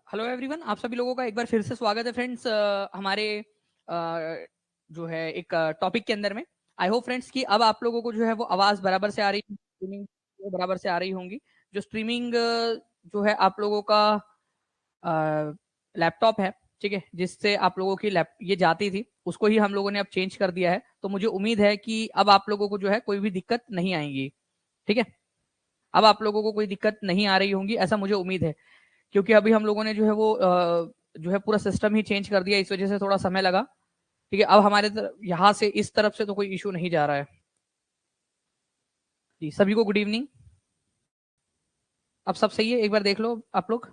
Hello everyone, आप सभी लोगों का एक बार फिर से स्वागत है फ्रेंड्स हमारे जो है एक टॉपिक के अंदर में। आई होप फ्रेंड्स कि अब आप लोगों को जो है वो आवाज बराबर से आ रही, स्ट्रीमिंग बराबर से आ रही होंगी। जो स्ट्रीमिंग जो है आप लोगों का लैपटॉप है, ठीक है, जिससे आप लोगों की लैप ये जाती थी, उसको ही हम लोगों ने अब चेंज कर दिया है। तो मुझे उम्मीद है कि अब आप लोगों को जो है कोई भी दिक्कत नहीं आएगी, ठीक है। अब आप लोगों को कोई दिक्कत नहीं आ रही होंगी, ऐसा मुझे उम्मीद है, क्योंकि अभी हम लोगों ने जो है वो जो है पूरा सिस्टम ही चेंज कर दिया, इस वजह से थोड़ा समय लगा। ठीक है, अब हमारे यहाँ से इस तरफ से तो कोई इशू नहीं जा रहा है जी। सभी को गुड इवनिंग। अब सब सही है, एक बार देख लो आप लोग।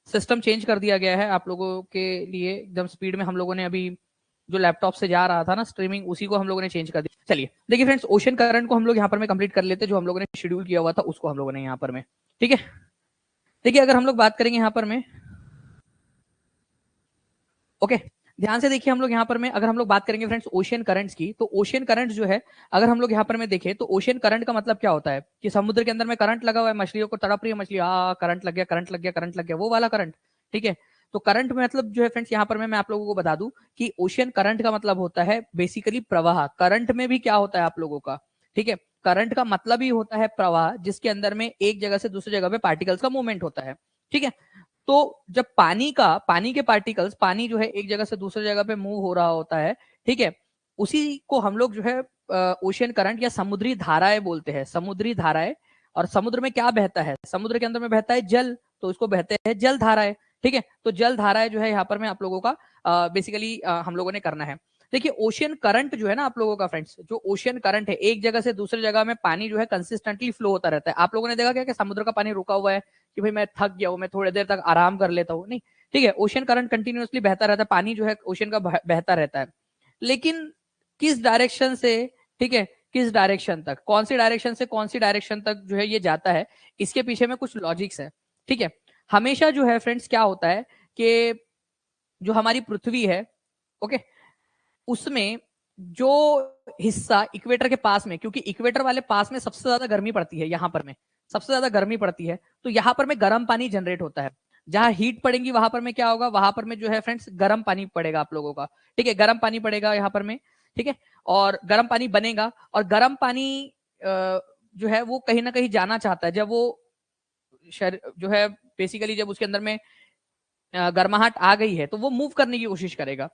सिस्टम चेंज कर दिया गया है आप लोगों के लिए एकदम स्पीड में। हम लोगों ने अभी जो लैपटॉप से जा रहा था ना स्ट्रीमिंग, उसी को हम लोगों ने चेंज कर दिया। चलिए देखिए फ्रेंड्स, ओशन करंट को हम लोग यहाँ पर में कंप्लीट कर लेते, जो हम लोगों ने शेड्यूल किया हुआ था उसको हम लोगों ने यहाँ पर में, ठीक है। देखिए अगर हम लोग बात करेंगे यहाँ पर में, ओके, ध्यान से देखिए हम लोग यहाँ पर में अगर हम लोग बात करेंगे फ्रेंड्स ओशियन करंट्स की, तो ओशियन करंट जो है अगर हम लोग यहाँ पर में देखें तो ओशियन करंट का मतलब क्या होता है कि समुद्र के अंदर में करंट लगा हुआ है, मछलियों को तड़प रही है मछली, करंट लग गया करंट लग गया करंट लग गया, वो वाला करंट, ठीक है। तो करंट में मतलब जो है फ्रेंड्स यहाँ पर मैं आप लोगों को बता दूं कि ओशियन करंट का मतलब होता है बेसिकली प्रवाह। करंट में भी क्या होता है आप लोगों का, ठीक है, करंट का मतलब ही होता है प्रवाह, जिसके अंदर में एक जगह से दूसरी जगह पे पार्टिकल्स का मूवमेंट होता है, ठीक है। तो जब पानी के पार्टिकल्स, पानी जो है एक जगह से दूसरी जगह पे मूव हो रहा होता है, ठीक है, उसी को हम लोग जो है ओशियन करंट या समुद्री धाराएं बोलते हैं, समुद्री धाराएं। और समुद्र में क्या बहता है, समुद्र के अंदर में बहता है जल, तो उसको बहते हैं जल धाराएं, ठीक है। तो जल धाराएं जो है यहाँ पर में आप लोगों का बेसिकली हम लोगों ने करना है। देखिए ओशियन करंट जो है ना आप लोगों का फ्रेंड्स, जो ओशियन करंट है एक जगह से दूसरी जगह में पानी जो है कंसिस्टेंटली फ्लो होता रहता है। आप लोगों ने देखा क्या कि समुद्र का पानी रुका हुआ है कि भाई मैं थक गया हूं, मैं थोड़ी देर तक आराम कर लेता हूँ, नहीं, ठीक है। ओशियन करंट कंटिन्यूअसली बहता रहता है, पानी जो है ओशियन का बहता रहता है, लेकिन किस डायरेक्शन से, ठीक है, किस डायरेक्शन तक, कौन सी डायरेक्शन से कौन सी डायरेक्शन तक जो है ये जाता है, इसके पीछे में कुछ लॉजिक्स है, ठीक है। हमेशा जो है फ्रेंड्स क्या होता है कि जो हमारी पृथ्वी है, ओके, उसमें जो हिस्सा इक्वेटर के पास में, क्योंकि इक्वेटर वाले पास में सबसे ज्यादा गर्मी पड़ती है, यहाँ पर में सबसे ज्यादा गर्मी पड़ती है, तो यहाँ पर में गर्म पानी जनरेट होता है। जहां हीट पड़ेगी वहां पर में क्या होगा, वहां पर में जो है फ्रेंड्स गर्म पानी पड़ेगा आप लोगों का, ठीक है, गर्म पानी पड़ेगा यहाँ पर में, ठीक है। और गर्म पानी बनेगा, और गर्म पानी जो है वो कहीं ना कहीं जाना चाहता है, जब वो जो है बेसिकली जब उसके अंदर में गर्माहट आ गई है तो वो मूव करने की कोशिश करेगा।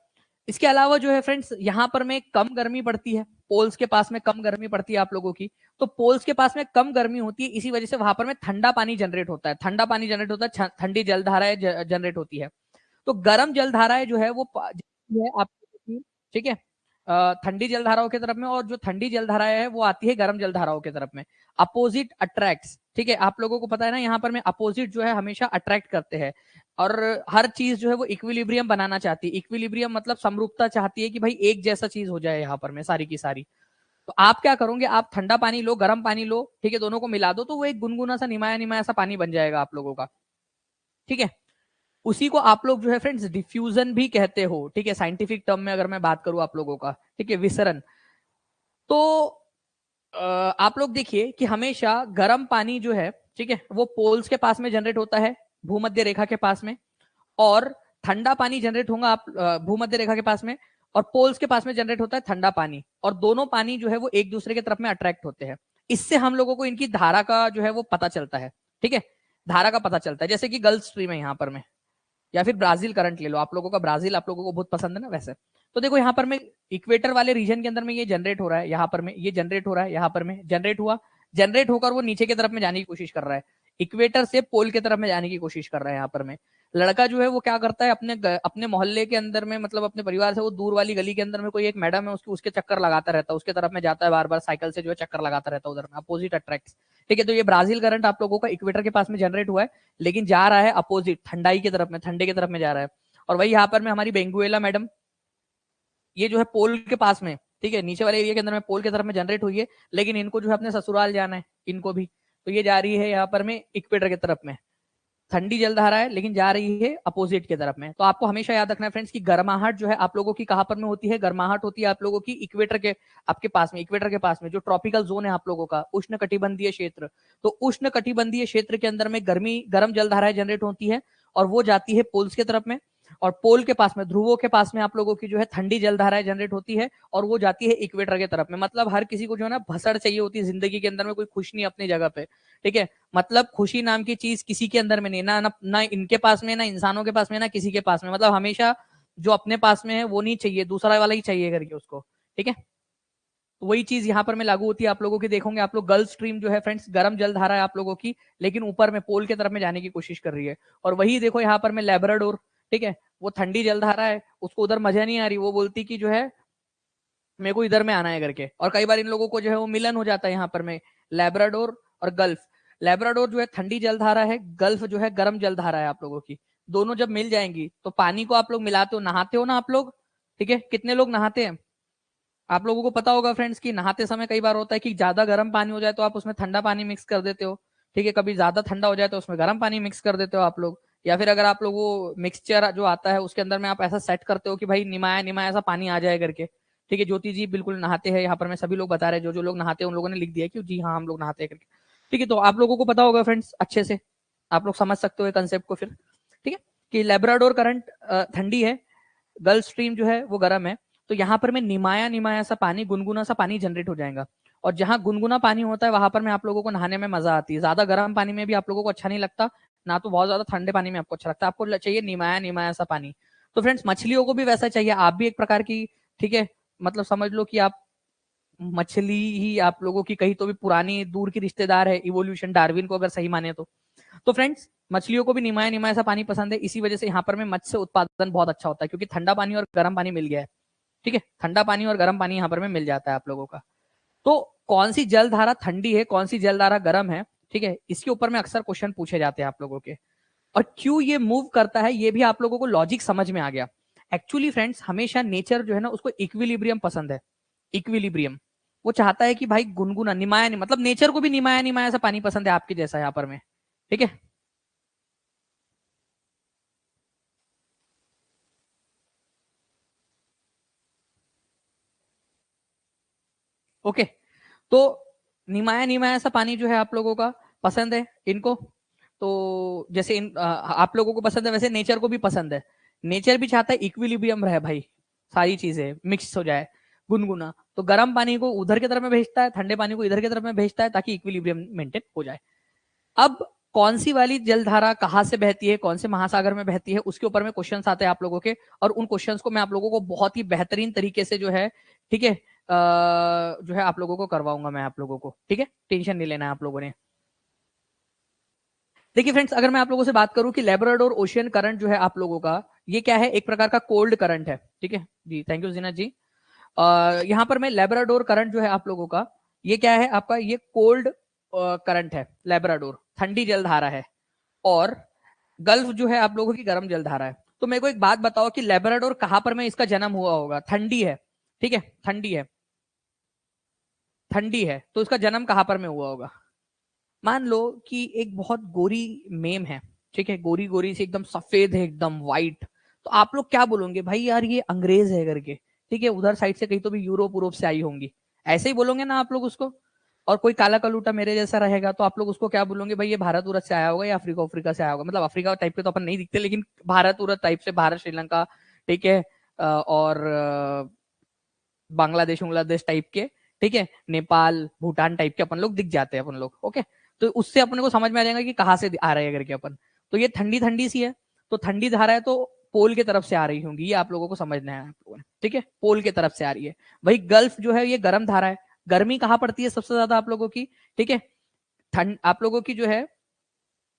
इसके अलावा जो है फ्रेंड्स यहाँ पर में कम गर्मी पड़ती है, पोल्स के पास में कम गर्मी पड़ती है आप लोगों की, तो पोल्स के पास में कम गर्मी होती है, इसी वजह से वहां पर में ठंडा पानी जनरेट होता है, ठंडा पानी जनरेट होता है, ठंडी जलधाराएं जनरेट होती है। तो गर्म जलधाराएं जो है वो है आप, ठीक है, ठंडी जलधाराओं की तरफ में, और जो ठंडी जलधाराएं है वो आती है गर्म जलधाराओं की तरफ में। अपोजिट अट्रैक्ट्स, ठीक है, आप लोगों को पता है ना यहाँ पर में अपोजिट जो है हमेशा अट्रैक्ट करते हैं, और हर चीज जो है वो इक्विलिब्रियम बनाना चाहती है। इक्विलिब्रियम मतलब समरूपता चाहती है कि भाई एक जैसा चीज हो जाए यहाँ पर में सारी की सारी। तो आप क्या करोगे, आप ठंडा पानी लो गर्म पानी लो, ठीक है, दोनों को मिला दो तो वो एक गुनगुना सा निमाया निमाया सा पानी बन जाएगा आप लोगों का, ठीक है। उसी को आप लोग जो है फ्रेंड्स डिफ्यूजन भी कहते हो, ठीक है, साइंटिफिक टर्म में अगर मैं बात करूं आप लोगों का, ठीक है, विसरण। तो आप लोग देखिए कि हमेशा गर्म पानी जो है, ठीक है, वो पोल्स के पास में जनरेट होता है, भूमध्य रेखा के पास में, और ठंडा पानी जनरेट होगा आप भूमध्य रेखा के पास में, और पोल्स के पास में जनरेट होता है ठंडा पानी, और दोनों पानी जो है वो एक दूसरे की तरफ में अट्रैक्ट होते हैं। इससे हम लोगों को इनकी धारा का जो है वो पता चलता है, ठीक है, धारा का पता चलता है, जैसे कि गल्फ स्ट्रीम है यहाँ पर में, या फिर ब्राजील करंट ले लो, आप लोगों का ब्राजील आप लोगों को बहुत पसंद है ना वैसे। तो देखो यहाँ पर में इक्वेटर वाले रीजन के अंदर में ये जनरेट हो रहा है, यहाँ पर में ये जनरेट हो रहा है, यहाँ पर में जनरेट हुआ, जनरेट होकर वो नीचे की तरफ में जाने की कोशिश कर रहा है, इक्वेटर से पोल की तरफ में जाने की कोशिश कर रहा है। यहाँ पर में लड़का जो है वो क्या करता है, अपने मोहल्ले के अंदर में, मतलब अपने परिवार से वो दूर वाली गली के अंदर में कोई एक मैडम है उसकी, उसके चक्कर लगाता रहता है, उसके तरफ में जाता है बार बार साइकिल से जो है चक्कर लगाता रहता है उधर में, अपोजिट अट्रैक्ट, ठीक है। तो ये ब्राजील करंट आप लोगों का इक्वेटर के पास में जनरेट हुआ है, लेकिन जा रहा है अपोजिट ठंडाई की तरफ में, ठंडे की तरफ में जा रहा है। और वही यहाँ पर में हमारी बेंगुएला मैडम, ये जो है पोल के पास में, ठीक है, नीचे वाले एरिया के अंदर में पोल की तरफ में जनरेट हुई है, लेकिन इनको जो है अपने ससुराल जाना है इनको भी, तो ये जा रही है यहाँ पर में इक्वेटर की तरफ में। ठंडी जलधारा है लेकिन जा रही है अपोजिट की तरफ में। तो आपको हमेशा याद रखना है फ्रेंड्स कि गर्माहट जो है आप लोगों की कहां पर में होती है, गर्माहट होती है आप लोगों की इक्वेटर के आपके पास में, इक्वेटर के पास में जो ट्रॉपिकल जोन है आप लोगों का, उष्ण कटिबंधीय क्षेत्र। तो उष्ण कटिबंधीय क्षेत्र के अंदर में गर्म जलधाराएं जनरेट होती है और वो जाती है पोल्स की तरफ में, और पोल के पास में, ध्रुवों के पास में आप लोगों की जो है ठंडी जलधाराएं जनरेट होती है और वो जाती है इक्वेटर की तरफ में। मतलब हर किसी को जो है ना भसड़ चाहिए होती है जिंदगी के अंदर में, कोई खुश नहीं अपनी जगह पे, ठीक है। मतलब खुशी नाम की चीज किसी के अंदर में नहीं, ना इनके पास में, ना इंसानों के पास में, ना किसी के पास में। मतलब हमेशा जो अपने पास में है वो नहीं चाहिए, दूसरा वाला ही चाहिए करके उसको, ठीक है। तो वही चीज यहाँ पर में लागू होती है आप लोगों की। देखोगे आप लोग गल्फ स्ट्रीम जो है फ्रेंड्स गर्म जलधारा है आप लोगों की, लेकिन ऊपर में पोल की तरफ में जाने की कोशिश कर रही है। और वही देखो यहाँ पर में लेब्राडोर, ठीक है, वो ठंडी जलधारा है, उसको उधर मजा नहीं आ रही, वो बोलती कि जो है मेरे को इधर में आना है करके। और कई बार इन लोगों को जो है वो मिलन हो जाता है यहाँ पर में, लेब्राडोर और गल्फ। लेब्राडोर जो है ठंडी जलधारा है, गल्फ जो है गर्म जलधारा है आप लोगों की। दोनों जब मिल जाएंगी तो पानी को आप लोग मिलाते हो, नहाते हो ना आप लोग, ठीक है। कितने लोग नहाते हैं? आप लोगों को पता होगा फ्रेंड्स कि नहाते समय कई बार होता है कि ज्यादा गर्म पानी हो जाए तो आप उसमें ठंडा पानी मिक्स कर देते हो, ठीक है। कभी ज्यादा ठंडा हो जाए तो उसमें गर्म पानी मिक्स कर देते हो आप लोग। या फिर अगर आप लोग वो मिक्सचर जो आता है उसके अंदर में आप ऐसा सेट करते हो कि भाई निमाया निमाया ऐसा पानी आ जाए करके, ठीक है। ज्योति जी बिल्कुल नहाते हैं यहाँ पर, मैं सभी लोग बता रहे हैं, जो जो लोग नहाते हैं उन लोगों ने लिख दिया कि जी हाँ हम लोग नहाते हैं करके, ठीक है। तो आप लोगों को पता होगा फ्रेंड्स अच्छे से, आप लोग समझ सकते हो कंसेप्ट को फिर, ठीक है, कि लेब्राडोर करंट ठंडी है, गल्फ स्ट्रीम जो है वो गर्म है। तो यहाँ पर में निमाया निमाया सा पानी, गुनगुना सा पानी जनरेट हो जाएगा। और जहां गुनगुना पानी होता है वहां पर में आप लोगों को नहाने में मजा आती है। ज्यादा गर्म पानी में भी आप लोगों को अच्छा नहीं लगता, ना तो बहुत ज्यादा ठंडे पानी में आपको अच्छा लगता है, आपको चाहिए निमाया निमाया सा पानी। तो फ्रेंड्स मछलियों को भी वैसा चाहिए, आप भी एक प्रकार की, ठीक है, मतलब समझ लो कि आप मछली ही आप लोगों की कहीं तो भी पुरानी दूर की रिश्तेदार है, इवोल्यूशन डार्विन को अगर सही माने तो फ्रेंड्स मछलियों को भी निमाया निमाया सा पानी पसंद है। इसी वजह से यहाँ पर में मत्स्य उत्पादन बहुत अच्छा होता है, क्योंकि ठंडा पानी और गर्म पानी मिल गया है, ठीक है। ठंडा पानी और गर्म पानी यहाँ पर में मिल जाता है आप लोगों का। तो कौन सी जलधारा ठंडी है, कौन सी जलधारा गर्म है, ठीक है, इसके ऊपर में अक्सर क्वेश्चन पूछे जाते हैं आप लोगों के। और क्यों ये मूव करता है ये भी आप लोगों को लॉजिक समझ में आ गया। एक्चुअली फ्रेंड्स हमेशा नेचर जो है ना उसको इक्विलिब्रियम पसंद है, इक्विलिब्रियम। वो चाहता है कि भाई गुनगुना निमाया नहीं, मतलब नेचर को भी निमाया निमाया सा पानी पसंद है आपके जैसा यहाँ पर में, ठीक है। ओके, तो निमाया निमाया सा पानी जो है आप लोगों का पसंद है इनको। तो जैसे आप लोगों को पसंद है वैसे नेचर को भी पसंद है। नेचर भी चाहता है इक्विलिब्रियम रहे भाई, सारी चीजें मिक्स हो जाए, गुनगुना। तो गर्म पानी को उधर की तरफ में भेजता है, ठंडे पानी को इधर की तरफ में भेजता है, ताकि इक्विलिब्रियम मेंटेन हो जाए। अब कौन सी वाली जलधारा कहाँ से बहती है, कौन से महासागर में बहती है, उसके ऊपर में क्वेश्चंस आते हैं आप लोगों के। और उन क्वेश्चंस को मैं आप लोगों को बहुत ही बेहतरीन तरीके से जो है, ठीक है, जो है आप लोगों को करवाऊंगा मैं आप लोगों को, ठीक है। टेंशन नहीं लेना है आप लोगों ने। देखिए फ्रेंड्स अगर मैं आप लोगों से बात करूं कि लेब्राडोर ओशियन करंट जो है आप लोगों का, ये क्या है, एक प्रकार का कोल्ड करंट है, ठीक है जी। थैंक यू जीना जी। यहाँ पर मैं लेब्राडोर करंट जो है आप लोगों का, ये क्या है आपका, ये कोल्ड करंट है। लेब्राडोर ठंडी जलधारा है, और गल्फ जो है आप लोगों की गर्म जलधारा है। तो मेरे को एक बात बताओ कि लेब्राडोर कहां पर में इसका जन्म हुआ होगा? ठंडी है, ठीक है, ठंडी है, ठंडी है, तो इसका जन्म कहां पर में हुआ होगा? मान लो कि एक बहुत गोरी मेम है, ठीक है, गोरी गोरी से एकदम सफेद है, एकदम व्हाइट। तो आप लोग क्या बोलोगे, भाई यार ये अंग्रेज है करके, ठीक है, उधर साइड से कहीं तो भी यूरोप यूरोप से आई होंगी, ऐसे ही बोलोगे ना आप लोग उसको। और कोई काला कलूटा मेरे जैसा रहेगा तो आप लोग उसको क्या बोलोगे, भाई ये भारत उरत से आया होगा या अफ्रीका अफ्रीका से आया होगा। मतलब अफ्रीका टाइप के तो अपन नहीं दिखते, लेकिन भारत उरत टाइप से, भारत श्रीलंका, ठीक है, और बांग्लादेश बांग्लादेश टाइप के, ठीक है, नेपाल भूटान टाइप के अपन लोग दिख जाते हैं अपन लोग, ओके। तो उससे अपने को समझ में आ जाएगा कि कहाँ से आ रहे हैं करके अपन। तो ये ठंडी ठंडी सी है, तो ठंडी धारा है, तो पोल की तरफ से आ रही होंगी, ये आप लोगों को समझना है आप लोगों ने, ठीक है, पोल की तरफ से आ रही है। भाई गल्फ जो है ये गर्म धारा है, गर्मी कहाँ पड़ती है सबसे ज्यादा आप लोगों की, ठीक है, ठंड आप लोगों की जो है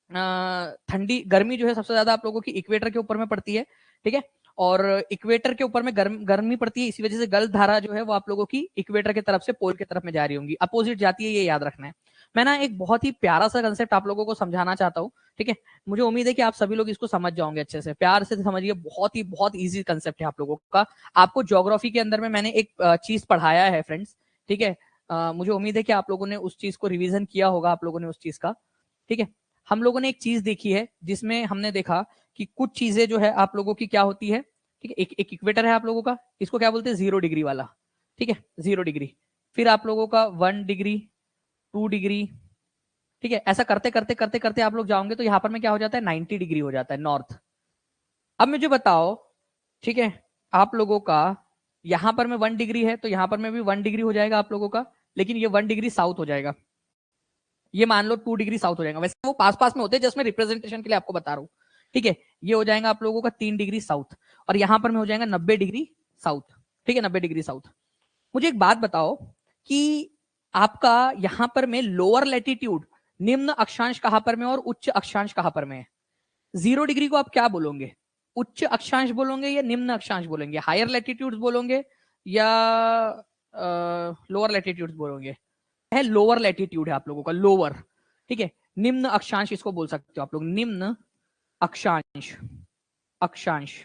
ठंडी गर्मी जो है सबसे ज्यादा आप लोगों की इक्वेटर के ऊपर में पड़ती है, ठीक है। और इक्वेटर के ऊपर में गर्मी पड़ती है, इसी वजह से गल्फ धारा जो है वो आप लोगों की इक्वेटर की तरफ से पोल की तरफ में जा रही होंगी, अपोजिट जाती है, ये याद रखना है। मैं ना एक बहुत ही प्यारा सा कंसेप्ट आप लोगों को समझाना चाहता हूँ, ठीक है। मुझे उम्मीद है कि आप सभी लोग इसको समझ जाओगे अच्छे से, प्यार से समझिए, बहुत ईजी कंसेप्ट है आप लोगों का। आपको ज्योग्राफी के अंदर में मैंने एक चीज पढ़ाया है फ्रेंड्स, ठीक है। मुझे उम्मीद है कि आप लोगों ने उस चीज को रिविजन किया होगा, आप लोगों ने उस चीज का, ठीक है। हम लोगों ने एक चीज देखी है जिसमें हमने देखा कि कुछ चीजें जो है आप लोगों की क्या होती है, ठीक है, एक इक्वेटर है आप लोगों का, इसको क्या बोलते हैं 0 डिग्री वाला, ठीक है 0 डिग्री, फिर आप लोगों का 1 डिग्री, 2 डिग्री, ठीक है, ऐसा करते करते करते करते आप लोग जाओगे तो यहाँ पर में क्या हो जाता है 90 डिग्री हो जाता है नॉर्थ। अब मुझे बताओ, ठीक है, आप लोगों का यहां पर में 1 डिग्री है तो यहां पर में भी 1 डिग्री हो जाएगा आप लोगों का, लेकिन ये 1 डिग्री साउथ हो जाएगा, ये मान लो 2 डिग्री साउथ हो जाएगा, वैसे वो पास पास में होते हैं, जस्ट मैं रिप्रेजेंटेशन के लिए आपको बता रहा हूँ, ठीक है, ये हो जाएगा आप लोगों का 3 डिग्री साउथ, और यहां पर में हो जाएगा 90 डिग्री साउथ, ठीक है 90 डिग्री साउथ। मुझे एक बात बताओ कि आपका यहां पर में लोअर लैटिट्यूड निम्न अक्षांश कहां पर में और उच्च अक्षांश कहां पर में है? 0 डिग्री को आप क्या बोलोगे, उच्च अक्षांश बोलोगे या निम्न अक्षांश बोलेंगे, हायर लैटिट्यूड्स बोलोगे या लोअर लैटिट्यूड्स बोलोगे? है लोअर लैटिट्यूड है आप लोगों का, लोअर, ठीक है, निम्न अक्षांश इसको बोल सकते हो आप लोग, निम्न अक्षांश, अक्षांश,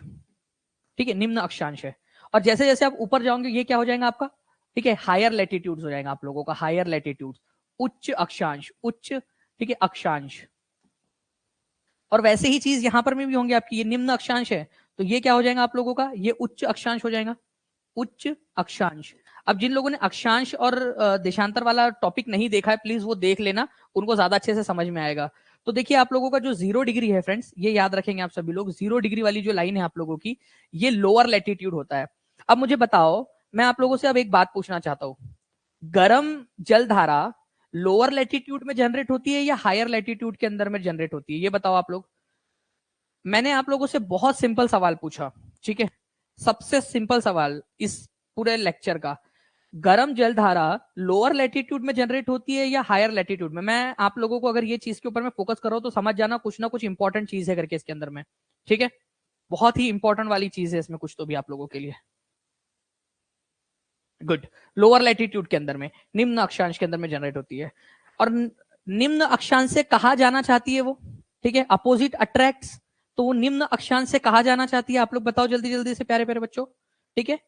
ठीक है निम्न अक्षांश है। और जैसे जैसे आप ऊपर जाओगे ये क्या हो जाएगा आपका, ठीक है हायर लैटिट्यूड्स हो जाएगा आप लोगों का, हायर लैटिट्यूड्स, उच्च अक्षांश, उच्च, ठीक है अक्षांश। और वैसे ही चीज यहां पर में भी होंगे आपकी, ये निम्न अक्षांश है तो ये क्या हो जाएगा आप लोगों का, ये उच्च अक्षांश हो जाएगा, उच्च अक्षांश। अब जिन लोगों ने अक्षांश और देशांतर वाला टॉपिक नहीं देखा है प्लीज वो देख लेना, उनको ज्यादा अच्छे से समझ में आएगा। तो देखिए आप लोगों का जो 0 डिग्री है फ्रेंड्स, ये याद रखेंगे आप सभी लोग, 0 डिग्री वाली जो लाइन है आप लोगों की, ये लोअर लैटिट्यूड होता है। अब मुझे बताओ, मैं आप लोगों से अब एक बात पूछना चाहता हूं, गर्म जल धारा लोअर लैटिट्यूड में जनरेट होती है या हायर लैटिट्यूड के अंदर में जनरेट होती है, ये बताओ आप लोग। मैंने आप लोगों से बहुत सिंपल सवाल पूछा, ठीक है, सबसे सिंपल सवाल इस पूरे लेक्चर का, गर्म जल धारा लोअर लैटिट्यूड में जनरेट होती है या हायर लैटिट्यूड में? मैं आप लोगों को अगर ये चीज के ऊपर में फोकस कर रहा हूं तो समझ जाना कुछ ना कुछ इंपॉर्टेंट चीज है करके इसके अंदर में, ठीक है, बहुत ही इंपॉर्टेंट वाली चीज है इसमें कुछ तो भी आप लोगों के लिए। गुड, लोअर लैटिट्यूड के अंदर में, निम्न अक्षांश के अंदर में जनरेट होती है। और निम्न अक्षांश से कहा जाना चाहती है वो, ठीक है, अपोजिट अट्रैक्ट्स, तो वो निम्न अक्षांश से कहा जाना चाहती है, आप लोग बताओ जल्दी जल्दी से प्यारे प्यारे बच्चों, ठीक है,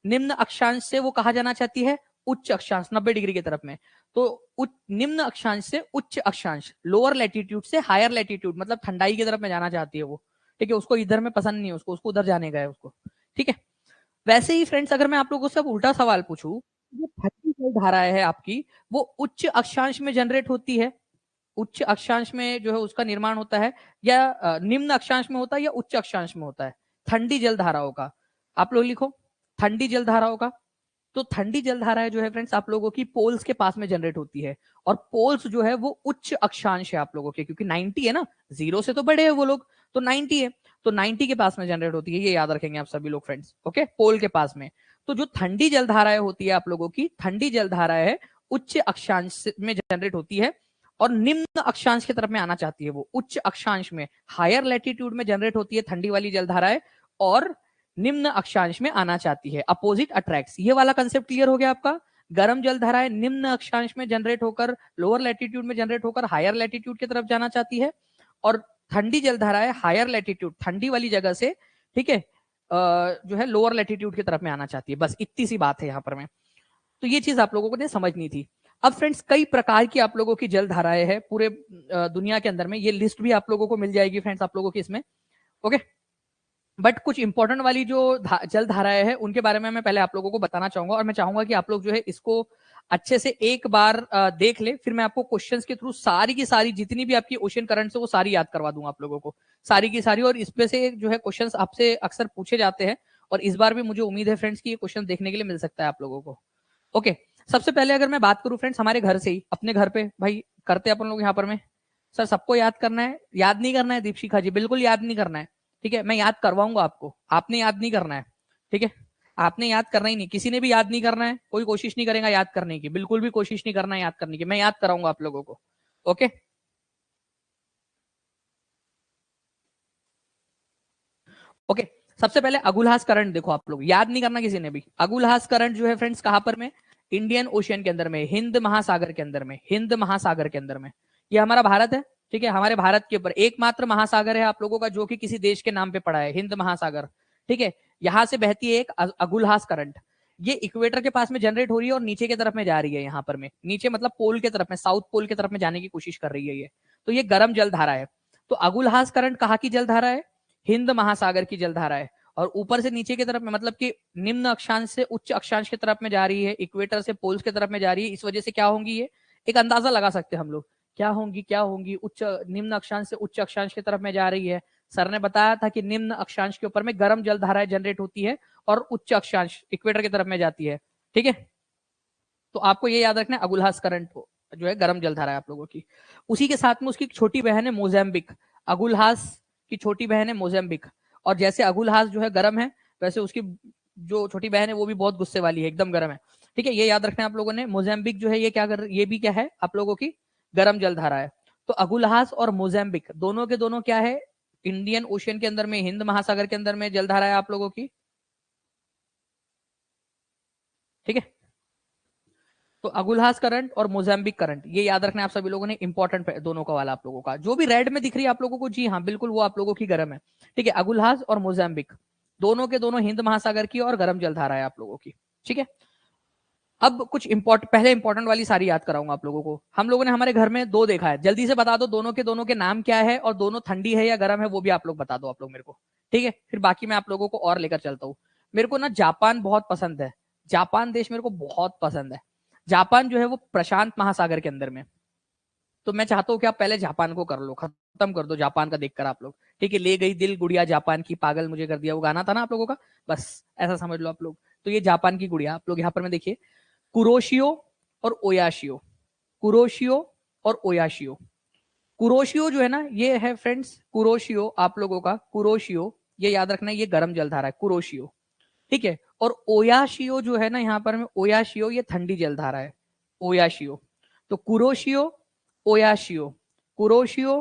निम्न अक्षांश से वो कहा जाना चाहती है उच्च अक्षांश 90 डिग्री की तरफ में, तो निम्न अक्षांश से उच्च अक्षांश, लोअर लैटिट्यूड से हायर लैटिट्यूड, मतलब ठंडाई की तरफ में जाना चाहती है वो, ठीक है, उसको इधर में पसंद नहीं है, उसको उसको उधर जाने का है उसको, ठीक है। वैसे ही फ्रेंड्स अगर मैं आप लोगों से अब उल्टा सवाल पूछूं, जो ठंडी जल धाराएं है आपकी वो उच्च अक्षांश में जनरेट होती है, उच्च अक्षांश में जो है उसका निर्माण होता है, या निम्न अक्षांश में होता है या उच्च अक्षांश में होता है ठंडी जल धाराओं का? आप लोग लिखो ठंडी जल धाराओं का। तो ठंडी जल धाराएं जो है फ्रेंड्स आप लोगों की पोल्स के पास में जनरेट होती है, और पोल्स जो है वो उच्च अक्षांश है आप लोगों के, क्योंकि 90 है ना, 0 से तो बड़े हैं वो लोग, तो 90 है, तो 90 के पास में जनरेट होती है, ये याद रखेंगे आप सभी लोग फ्रेंड्स, ओके, पोल के पास में। तो जो ठंडी जल धाराएं होती है आप लोगों की, ठंडी जल धाराएं है उच्च अक्षांश में जनरेट होती है, और निम्न अक्षांश की तरफ में आना चाहती है वो उच्च अक्षांश में, हायर लैटिट्यूड में जनरेट होती है ठंडी वाली जल धाराएं, और निम्न अक्षांश में आना चाहती है, अपोजिट अट्रैक्ट्स। ये वाला कंसेप्ट क्लियर हो गया आपका? गर्म जल धाराएं निम्न अक्षांश में जनरेट होकर, लोअर लैटिट्यूड में जनरेट होकर हायर लैटिट्यूड की तरफ जाना चाहती है, और ठंडी जल धाराएं हायर लैटिट्यूड, ठंडी वाली जगह से, ठीक है, जो है लोअर लैटिट्यूड की तरफ में आना चाहती है। बस इतनी सी बात है यहाँ पर में, तो ये चीज आप लोगों को ने समझनी थी। अब फ्रेंड्स कई प्रकार की आप लोगों की जल धाराएं है पूरे दुनिया के अंदर में, ये लिस्ट भी आप लोगों को मिल जाएगी फ्रेंड्स आप लोगों की इसमें, ओके। बट कुछ इंपॉर्टेंट वाली जो जल धाराएं है उनके बारे में मैं पहले आप लोगों को बताना चाहूंगा, और मैं चाहूंगा कि आप लोग जो है इसको अच्छे से एक बार देख ले, फिर मैं आपको क्वेश्चंस के थ्रू सारी की सारी जितनी भी आपकी ओशन करंट है वो सारी याद करवा दूंगा आप लोगों को, सारी की सारी। और इसमें से जो है क्वेश्चंस आपसे अक्सर पूछे जाते हैं, और इस बार भी मुझे उम्मीद है फ्रेंड्स कि ये क्वेश्चन देखने के लिए मिल सकता है आप लोगों को, ओके। सबसे पहले अगर मैं बात करूं फ्रेंड्स हमारे घर से ही, अपने घर पे भाई करते हैं अपन लोग यहाँ पर में, सर सबको याद करना है, याद नहीं करना है दीपशिखा जी, बिल्कुल याद नहीं करना है, ठीक है, मैं याद करवाऊंगा आपको, आपने याद नहीं करना है, ठीक है, आपने याद करना ही नहीं, किसी ने भी याद नहीं करना है, कोई कोशिश नहीं करेगा याद करने की, बिल्कुल भी कोशिश नहीं करना है याद करने की, मैं याद कराऊंगा आप लोगों को, ओके। ओके, सबसे पहले अगुलहास करंट देखो, आप लोग याद नहीं करना किसी ने भी, अगुलहास करंट जो है फ्रेंड्स कहां पर में, इंडियन ओशियन के अंदर में, हिंद महासागर के अंदर में, हिंद महासागर के अंदर में, ये हमारा भारत है, ठीक है, हमारे भारत के ऊपर एकमात्र महासागर है आप लोगों का जो कि किसी देश के नाम पे पड़ा है, हिंद महासागर, ठीक है। यहां से बहती है एक अगुलहास करंट, ये इक्वेटर के पास में जनरेट हो रही है और नीचे की तरफ में जा रही है, यहाँ पर में नीचे मतलब पोल के तरफ में, साउथ पोल की तरफ में जाने की कोशिश कर रही है ये, तो ये गर्म जलधारा है। तो अगुलहास करंट कहाँ की जलधारा है? हिंद महासागर की जलधारा है। और ऊपर से नीचे की तरफ में मतलब कि निम्न अक्षांश से उच्च अक्षांश की तरफ में जा रही है, इक्वेटर से पोल्स की तरफ में जा रही है। इस वजह से क्या होंगी, ये एक अंदाजा लगा सकते हैं हम लोग, क्या होंगी उच्च निम्न अक्षांश से उच्च अक्षांश की तरफ में जा रही है। सर ने बताया था कि निम्न अक्षांश के ऊपर में गर्म जलधाराएं जनरेट होती है और उच्च अक्षांश इक्वेटर की तरफ में जाती है। ठीक है, तो आपको ये याद रखना है अगुलहास करंट जो है गर्म जलधारा है आप लोगों की। उसी के साथ में उसकी छोटी बहन है मोजेम्बिक। अगुलहास की छोटी बहन है मोजेम्बिक। और जैसे अगुलहास जो है गर्म है, वैसे उसकी जो छोटी बहन है वो भी बहुत गुस्से वाली है, एकदम गर्म है। ठीक है, ये याद रखना है आप लोगों ने। मोजेम्बिक जो है ये क्या कर, ये भी क्या है आप लोगों की गर्म जलधारा है। तो अगुलहास और मोजेम्बिक दोनों के दोनों क्या है, इंडियन ओशियन के अंदर में, हिंद महासागर के अंदर में जलधारा है आप लोगों की। ठीक है, तो अगुलहास करंट और मोजेम्बिक करंट ये याद रखना है आप सभी लोगों ने, इंपॉर्टेंट दोनों का वाला आप लोगों का। जो भी रेड में दिख रही है आप लोगों को, जी हाँ बिल्कुल वो आप लोगों की गर्म है। ठीक है, अगुलहास और मोजेम्बिक दोनों के दोनों हिंद महासागर की और गर्म जलधारा है आप लोगों की। ठीक है, अब कुछ पहले इंपॉर्टेंट वाली सारी याद कराऊंगा आप लोगों को। हम लोगों ने हमारे घर में दो देखा है, जल्दी से बता दो दोनों के नाम क्या है, और दोनों ठंडी है या गर्म है वो भी आप लोग बता दो आप लोग मेरे को। ठीक है, फिर बाकी मैं आप लोगों को और लेकर चलता हूँ। मेरे को ना जापान बहुत पसंद है, जापान देश मेरे को बहुत पसंद है। जापान जो है वो प्रशांत महासागर के अंदर में। तो मैं चाहता हूँ कि आप पहले जापान को कर लो, खत्म कर दो जापान का देखकर आप लोग। ठीक है, ले गई दिल गुड़िया जापान की, पागल मुझे कर दिया, वो गाना था ना आप लोगों का, बस ऐसा समझ लो आप लोग। तो ये जापान की गुड़िया आप लोग यहाँ पर में देखिए, कुरोशियो और ओयाशियो। कुरोशियो और ओयाशियो। कुरोशियो जो है ना ये है फ्रेंड्स, कुरोशियो आप लोगों का, कुरोशियो ये याद रखना है, ये गर्म जलधारा है कुरोशियो। ठीक है, और ओयाशियो जो है ना यहाँ पर में, ओयाशियो ये ठंडी जलधारा है, ओयाशियो। तो कुरोशियो ओयाशियो, कुरोशियो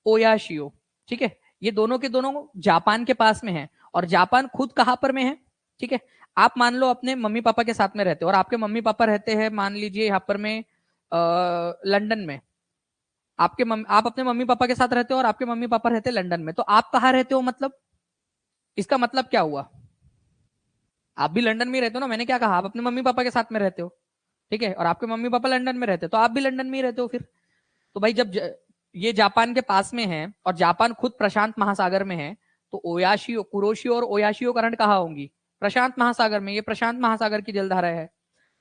ओयाशियो। ठीक है, ये दोनों के दोनों जापान के पास में है। और जापान खुद कहां पर में है? ठीक है, आप मान लो अपने मम्मी पापा के साथ में रहते हो, और आपके मम्मी पापा रहते हैं मान लीजिए यहाँ पर में लंदन में। आप अपने मम्मी पापा के साथ रहते हो और आपके मम्मी पापा रहते हैं लंदन में, तो आप कहाँ रहते हो, मतलब इसका मतलब क्या हुआ? आप भी लंदन में रहते हो ना, मैंने क्या कहा, आप अपने मम्मी पापा के साथ में रहते हो। ठीक है, और आपके मम्मी पापा लंदन में रहते हो, तो आप भी लंदन में ही रहते हो फिर। तो भाई जब ये जापान के पास में है और जापान खुद प्रशांत महासागर में है, तो ओयाशियो, कुरोशियो और ओयाशियो करंट कहाँ होंगी? प्रशांत महासागर में। ये प्रशांत महासागर की जलधारा है।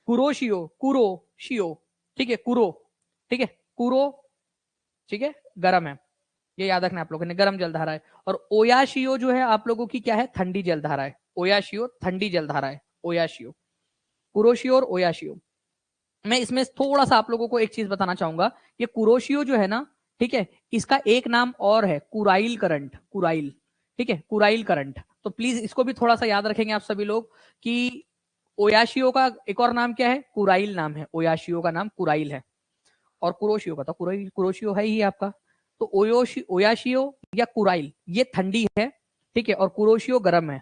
Kuroshio, Kuroshio. ठीक है, कुरो, ठीक है, कुरो, ठीक है, गर्म है, ये याद रखना आप लोगों ने, गर्म जलधारा है। और ओयाशियो जो है आप लोगों की क्या है, ठंडी जलधारा है। ओयाशियो ठंडी जलधारा है, ओयाशियो। कुरोशियो और ओयाशियो। मैं इसमें थोड़ा सा आप लोगों को एक चीज बताना चाहूंगा, ये कुरोशियो जो है ना, ठीक है, इसका एक नाम और है कुराइल करंट, कुराइल। ठीक है, कुराइल करंट। तो प्लीज इसको भी थोड़ा सा याद रखेंगे आप सभी लोग कि ओयाशियो का एक और नाम क्या है, कुराइल नाम है, ओयाशियो का नाम कुराइल है। और कुरोशियो का तो कुरोशियो है ही आपका। तो ओयाशियो या कुराइल ये ठंडी है। ठीक है, और कुरोशियो गर्म है,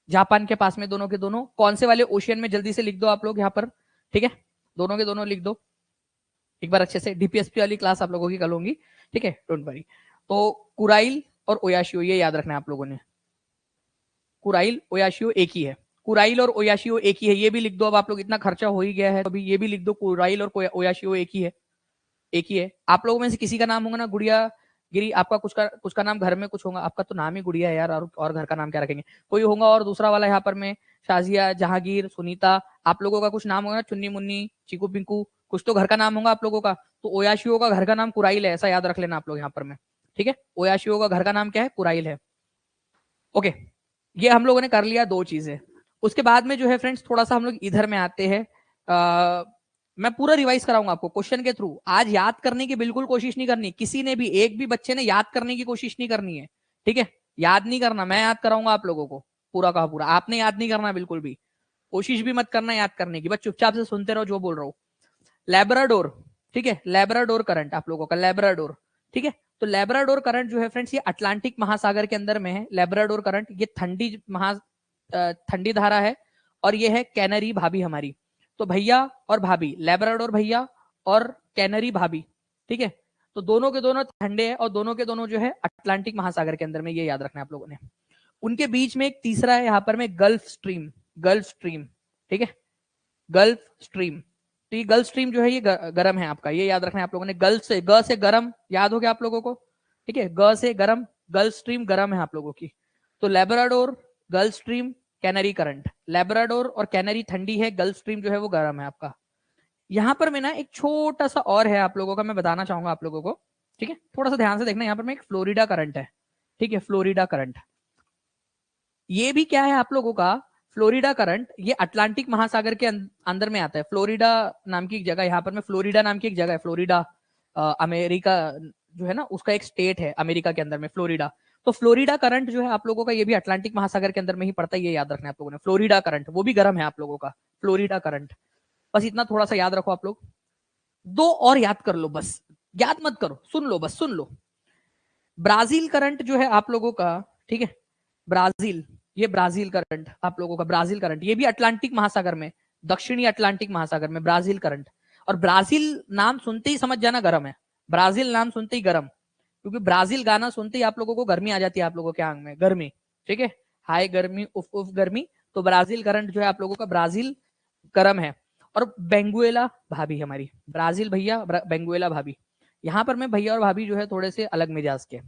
जापान के पास में दोनों के दोनों। कौन से वाले ओशियन में, जल्दी से लिख दो आप लोग यहाँ पर। ठीक है, दोनों के दोनों लिख दो एक बार अच्छे से, डीपीएसपी वाली क्लास आप लोगों की कल होंगी। ठीक है, डोंट वरी। तो कुराइल और ओयाशियो ये याद रखना है आप लोगों ने, कुराइल ओयाशियो एक ही है, कुराइल और ओयाशियो एक ही है, ये भी लिख दो। अब आप लोग इतना खर्चा हो ही गया है तो अभी ये भी लिख दो, कुराइल और ओयाशियो एक ही है, एक ही है। आप लोगों में से किसी का नाम होगा ना गुड़िया गिरी, आपका कुछ का नाम घर में कुछ होगा, आपका तो नाम ही गुड़िया है यार, और घर का नाम क्या रखेंगे, कोई होगा। और दूसरा वाला यहाँ पर में शाजिया, जहांगीर, सुनीता, आप लोगों का कुछ नाम होगा, चुन्नी मुन्नी, चीकू पिंकू, कुछ तो घर का नाम होगा आप लोगों का। तो ओयाशियो का घर का नाम कुराइल है, ऐसा याद रख लेना आप लोग यहाँ पर में। ठीक है, ओयाशियो का घर का नाम क्या है, कुराइल है। ओके, ये हम लोगों ने कर लिया दो चीजें। उसके बाद में जो है फ्रेंड्स थोड़ा सा हम लोग इधर में आते हैं। मैं पूरा रिवाइज कराऊंगा आपको क्वेश्चन के थ्रू। आज याद करने की बिल्कुल कोशिश नहीं करनी, किसी ने भी, एक भी बच्चे ने याद करने की कोशिश नहीं करनी है। ठीक है, याद नहीं करना, मैं याद कराऊंगा आप लोगों को पूरा का पूरा, आपने याद नहीं करना बिल्कुल भी, कोशिश भी मत करना याद करने की, बस चुपचाप से सुनते रहो जो बोल रहा हूँ। लेब्राडोर, ठीक है, लेब्राडोर करंट आप लोगों का, लेब्राडोर। ठीक है, तो लेब्राडोर करंट जो है फ्रेंड्स ये अटलांटिक महासागर के अंदर में है। लेब्राडोर करंट ये ठंडी धारा है, और ये है कैनरी भाभी हमारी। तो भैया और भाभी, लेब्राडोर भैया और कैनरी भाभी। ठीक है, तो दोनों के दोनों ठंडे हैं और दोनों के दोनों जो है अटलांटिक महासागर के अंदर में, ये याद रखना है आप लोगों ने। उनके बीच में एक तीसरा है यहाँ पर में, गल्फ स्ट्रीम, गल्फ स्ट्रीम। ठीक है, गल्फ स्ट्रीम, तो ये गल्फ स्ट्रीम जो है ये गर्म है आपका, ये याद रखना है आप लोगों ने। गल्फ से, ग से गर्म याद हो गया आप लोगों को, ठीक है, ग से गर्म, गल्फ स्ट्रीम गर्म है आप लोगों की। तो Labrador, gulf stream, canary current, Labrador और कैनरी ठंडी है, गल्फ स्ट्रीम जो है वो गर्म है आपका। यहाँ पर मैं ना एक छोटा सा और है आप लोगों का, मैं बताना चाहूंगा आप लोगों को, ठीक है, थोड़ा सा ध्यान से देखना। यहाँ पर मैं एक फ्लोरिडा करंट है, ठीक है, फ्लोरिडा करंट, ये भी क्या है आप लोगों का, फ्लोरिडा करंट, ये अटलांटिक महासागर के अंदर में आता है। फ्लोरिडा नाम की एक जगह, यहाँ पर में फ्लोरिडा नाम की एक जगह है, फ्लोरिडा अमेरिका जो है ना, उसका एक स्टेट है अमेरिका के अंदर में, फ्लोरिडा। तो फ्लोरिडा करंट जो है आप लोगों का, ये भी अटलांटिक महासागर के अंदर में ही पड़ता है, ये याद रखना है आप लोगों ने। फ्लोरिडा करंट वो भी गर्म है आप लोगों का, फ्लोरिडा करंट, बस इतना थोड़ा सा याद रखो आप लोग। दो और याद कर लो बस, याद मत करो, सुन लो बस, सुन लो। ब्राजील करंट जो है आप लोगों का, ठीक है, ब्राजील, ये ब्राजील करंट आप लोगों का, ब्राजील करंट, ये भी अटलांटिक महासागर में, दक्षिणी अटलांटिक महासागर में ब्राजील करंट। और ब्राजील नाम सुनते ही समझ जाना गर्म है, ब्राजील नाम सुनते ही गर्म, क्योंकि ब्राजील गाना सुनते ही आप लोगों को गर्मी आ जाती है, आप लोगों के आंग में गर्मी, ठीक है, हाय गर्मी, उफ उफ गर्मी। तो ब्राजील करंट जो है आप लोगों का, ब्राजील गर्म है। और बेंगुएला भाभी हमारी, ब्राजील भैया, बेंगुएला भाभी, यहाँ पर मैं भैया और भाभी जो है थोड़े से अलग मिजाज के,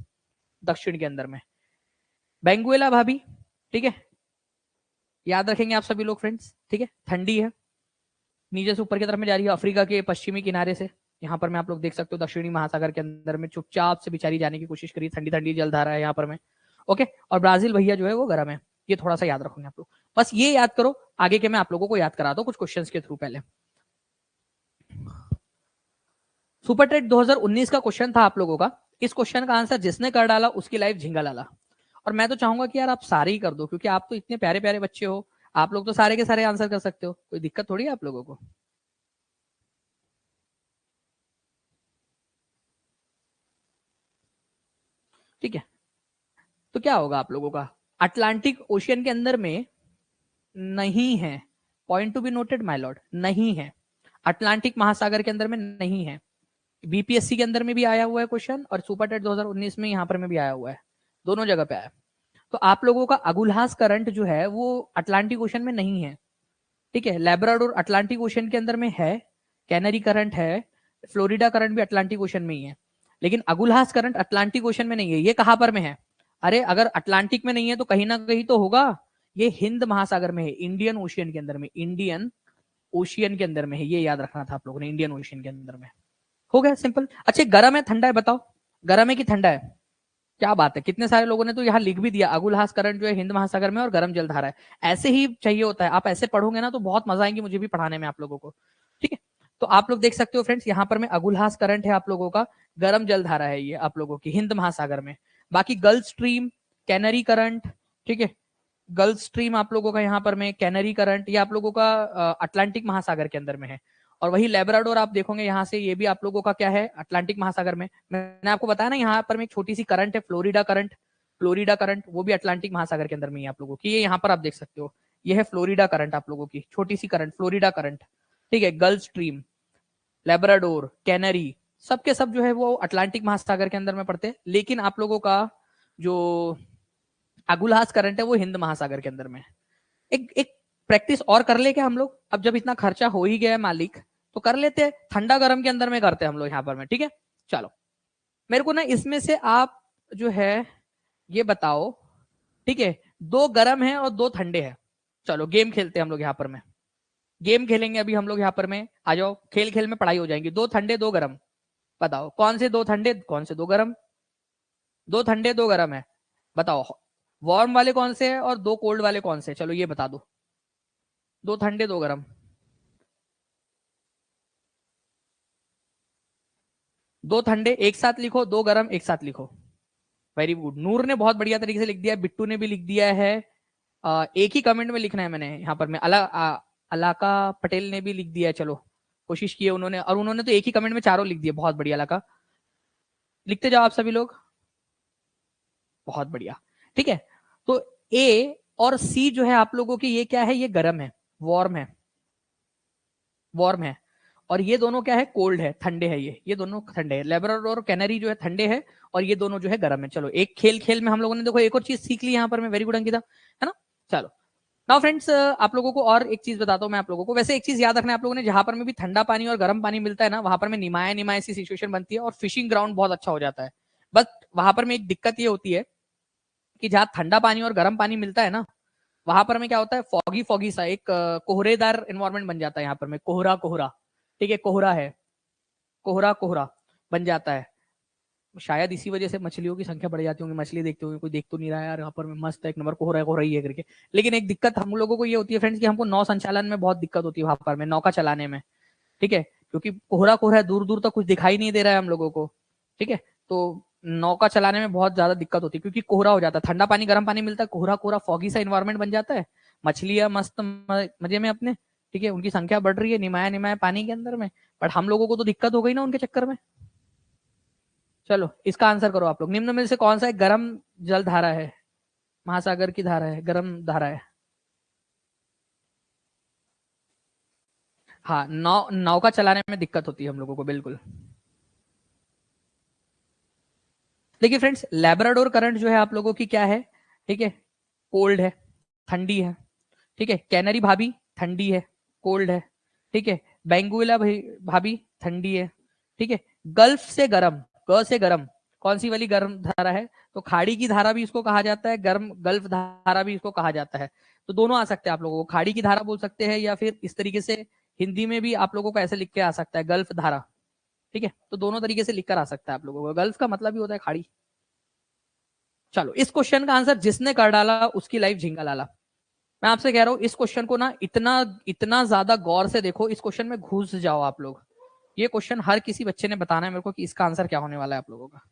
दक्षिण के अंदर में बेंगुएला भाभी, ठीक है, याद रखेंगे आप सभी लोग फ्रेंड्स, ठीक है, ठंडी है, नीचे से ऊपर की तरफ में जा रही है, अफ्रीका के पश्चिमी किनारे से, यहाँ पर में आप लोग देख सकते हो दक्षिणी महासागर के अंदर में चुपचाप से बेचारी जाने की कोशिश करी, ठंडी ठंडी जलधारा है यहाँ पर में, ओके। और ब्राजील भैया जो है वो गर्म है, ये थोड़ा सा याद रखोगे आप लोग, बस ये याद करो, आगे के मैं आप लोगों को याद करा दो कुछ क्वेश्चन के थ्रू। पहले सुपर टेट 2019 का क्वेश्चन था आप लोगों का, इस क्वेश्चन का आंसर जिसने कर डाला उसकी लाइफ झिंगा लाला। और मैं तो चाहूंगा कि यार आप सारे ही कर दो, क्योंकि आप तो इतने प्यारे प्यारे बच्चे हो, आप लोग तो सारे के सारे आंसर कर सकते हो, कोई दिक्कत थोड़ी है आप लोगों को। ठीक है, तो क्या होगा आप लोगों का, अटलांटिक ओशियन के अंदर में नहीं है, point to be noted my Lord, नहीं है, अटलांटिक महासागर के अंदर में नहीं है। बीपीएससी के अंदर में भी आया हुआ है क्वेश्चन, और सुपर टेट 2019 में यहाँ पर में भी आया हुआ है, दोनों जगह पे आया। तो आप लोगों का अगुलहास करंट जो है वो अटलांटिक ओशन में नहीं है, ठीक है, लेब्राडोर अटलांटिक ओशन के अंदर में है, कैनरी करंट है, फ्लोरिडा करंट भी अटलांटिक ओशन में ही है, लेकिन अगुलहास करंट अटलांटिक ओशन में नहीं है। ये कहां पर में है, अरे अगर अटलांटिक में नहीं है तो कहीं ना कहीं तो होगा, ये हिंद महासागर में है, इंडियन ओशियन के अंदर में, इंडियन ओशियन के अंदर में है, ये याद रखना था आप लोगों ने, इंडियन ओशियन के अंदर में। हो गया सिंपल। अच्छा गर्म है ठंडा है बताओ, गर्म है कि ठंडा है, क्या बात है, कितने सारे लोगों ने तो यहाँ लिख भी दिया, अगुलहास करंट जो है हिंद महासागर में और गर्म जलधारा है। ऐसे ही चाहिए होता है, आप ऐसे पढ़ोगे ना तो बहुत मजा आएंगे मुझे भी पढ़ाने में आप लोगों को, ठीक है। तो आप लोग देख सकते हो फ्रेंड्स, यहाँ पर में अगुलहास करंट है आप लोगों का, गर्म जलधारा है ये आप लोगों की हिंद महासागर में। बाकी गल्फ स्ट्रीम, कैनरी करंट, ठीक है, गल्फ स्ट्रीम आप लोगों का यहाँ पर में, कैनरी करंट ये आप लोगों का अटलांटिक महासागर के अंदर में है। और वही लेब्राडोर आप देखोगे यहाँ से, ये भी आप लोगों का क्या है, अटलांटिक महासागर में। मैंने आपको बताया ना यहाँ पर में एक छोटी सी करंट है, फ्लोरिडा करंट, फ्लोरिडा करंट वो भी अटलांटिक महासागर के अंदर में ही आप लोगों की, ये यहाँ पर आप देख सकते हो, ये है फ्लोरिडा करंट आप लोगों की, छोटी सी करंट फ्लोरिडा करंट, ठीक है। गल्फ स्ट्रीम, लेब्राडोर, कैनरी, सबके सब जो है वो अटलांटिक महासागर के अंदर में पड़ते हैं, लेकिन आप लोगों का जो अगुलहास करंट है वो हिंद महासागर के अंदर में। एक प्रैक्टिस और कर ले क्या हम लोग, अब जब इतना खर्चा हो ही गया है मालिक, तो कर लेते हैं, ठंडा गर्म के अंदर में करते हैं हम लोग यहाँ पर में, ठीक है। चलो मेरे को ना इसमें से आप जो है ये बताओ, ठीक है, दो गर्म है और दो ठंडे हैं, चलो गेम खेलते हैं हम लोग यहाँ पर में, गेम खेलेंगे अभी हम लोग यहाँ पर में, आ जाओ, खेल खेल में पढ़ाई हो जाएंगी। दो ठंडे दो गर्म, बताओ कौन से दो ठंडे कौन से दो गर्म, दो ठंडे दो गर्म है, बताओ वार्म वाले कौन से है और दो कोल्ड वाले कौन से, चलो ये बता दो, दो ठंडे दो गर्म, दो ठंडे एक साथ लिखो, दो गर्म एक साथ लिखो, वेरी गुड, नूर ने बहुत बढ़िया तरीके से लिख दिया, बिट्टू ने भी लिख दिया है, एक ही कमेंट में लिखना है मैंने यहाँ पर में, अलाका पटेल ने भी लिख दिया है, चलो कोशिश की है उन्होंने, और उन्होंने तो एक ही कमेंट में चारों लिख दिए, बहुत बढ़िया अलाका, लिखते जाओ आप सभी लोग, बहुत बढ़िया, ठीक है। तो ए और सी जो है आप लोगों की, ये क्या है, ये गर्म है, वार्म है, वार्म है, और ये दोनों क्या है, कोल्ड है, ठंडे है, ये दोनों ठंडे है, लेब्राडोर और कैनरी जो है ठंडे है, और ये दोनों जो है गर्म है। चलो एक खेल खेल में हम लोगों ने देखो एक और चीज सीख ली यहाँ पर, मैं वेरी गुड अंकिता, है ना। चलो नाउ फ्रेंड्स, आप लोगों को और एक चीज बताता हूँ मैं आप लोगों को। वैसे एक चीज याद रखना है आप लोगों ने, जहां पर में भी ठंडा पानी और गर्म पानी मिलता है ना, वहां पर में निमाया निमाया सी सिचुएशन बनती है और फिशिंग ग्राउंड बहुत अच्छा हो जाता है। बट वहां पर में एक दिक्कत ये होती है कि जहाँ ठंडा पानी और गर्म पानी मिलता है ना, वहां पर में क्या होता है, फॉगी फॉगी सा एक कोहरेदार एनवायरमेंट बन जाता है। यहाँ पर में कोहरा कोहरा, ठीक है, कोहरा है, कोहरा कोहरा बन जाता है। शायद इसी वजह से मछलियों की संख्या बढ़ जाती होगी। मछली देखते होंगे, कोई देख तो नहीं रहा है यार, यहाँ पर मस्त है, एक नंबर कोहरा कोहरा ही है करके। लेकिन एक दिक्कत हम लोगों को ये होती है फ्रेंड्स कि हमको नौ संचालन में बहुत दिक्कत होती है, वहां पर में नौका चलाने में, ठीक है, क्योंकि कोहरा कोहरा दूर दूर तक कुछ दिखाई नहीं दे रहा है हम लोगों को, ठीक है। तो नौका चलाने में बहुत ज्यादा दिक्कत होती है क्योंकि कोहरा हो जाता है, ठंडा पानी गर्म पानी मिलता है, कोहरा कोहरा फॉगी सा इन्वायरमेंट बन जाता है। मछलियां मस्त मजे में अपने, ठीक है, उनकी संख्या बढ़ रही है निमाया निमाया पानी के अंदर में। बट हम लोगों को तो दिक्कत हो गई ना उनके चक्कर में। चलो इसका आंसर करो आप लोग, निम्न में से कौन सा एक गर्म जल धारा है, महासागर की धारा है, गर्म धारा है। हाँ, नौका चलाने में दिक्कत होती है हम लोगों को, बिल्कुल। देखिए फ्रेंड्स, लैब्राडोर करंट जो है आप लोगों की क्या है, ठीक है, कोल्ड है, ठंडी है, ठीक है। कैनरी भाभी ठंडी है, कोल्ड है, ठीक है। बेंगुइला भाभी ठंडी है, ठीक है। गल्फ से गर्म, ग से गर्म, कौन सी वाली गर्म धारा है, तो खाड़ी की धारा भी इसको कहा जाता है, गर्म गल्फ धारा भी इसको कहा जाता है। तो दोनों आ सकते हैं आप लोगों को, खाड़ी की धारा बोल सकते हैं, या फिर इस तरीके से हिंदी में भी आप लोगों को ऐसे लिख के आ सकता है, गल्फ धारा, ठीक है। तो दोनों तरीके से लिखकर आ सकता है आप लोगों को, गल्फ का मतलब ही होता है खाड़ी। चलो इस क्वेश्चन का आंसर जिसने कर डाला उसकी लाइफ झिंगा लाला। मैं आपसे कह रहा हूं इस क्वेश्चन को ना इतना इतना ज्यादा गौर से देखो, इस क्वेश्चन में घुस जाओ आप लोग। ये क्वेश्चन हर किसी बच्चे ने बताना है मेरे को कि इसका आंसर क्या होने वाला है आप लोगों का।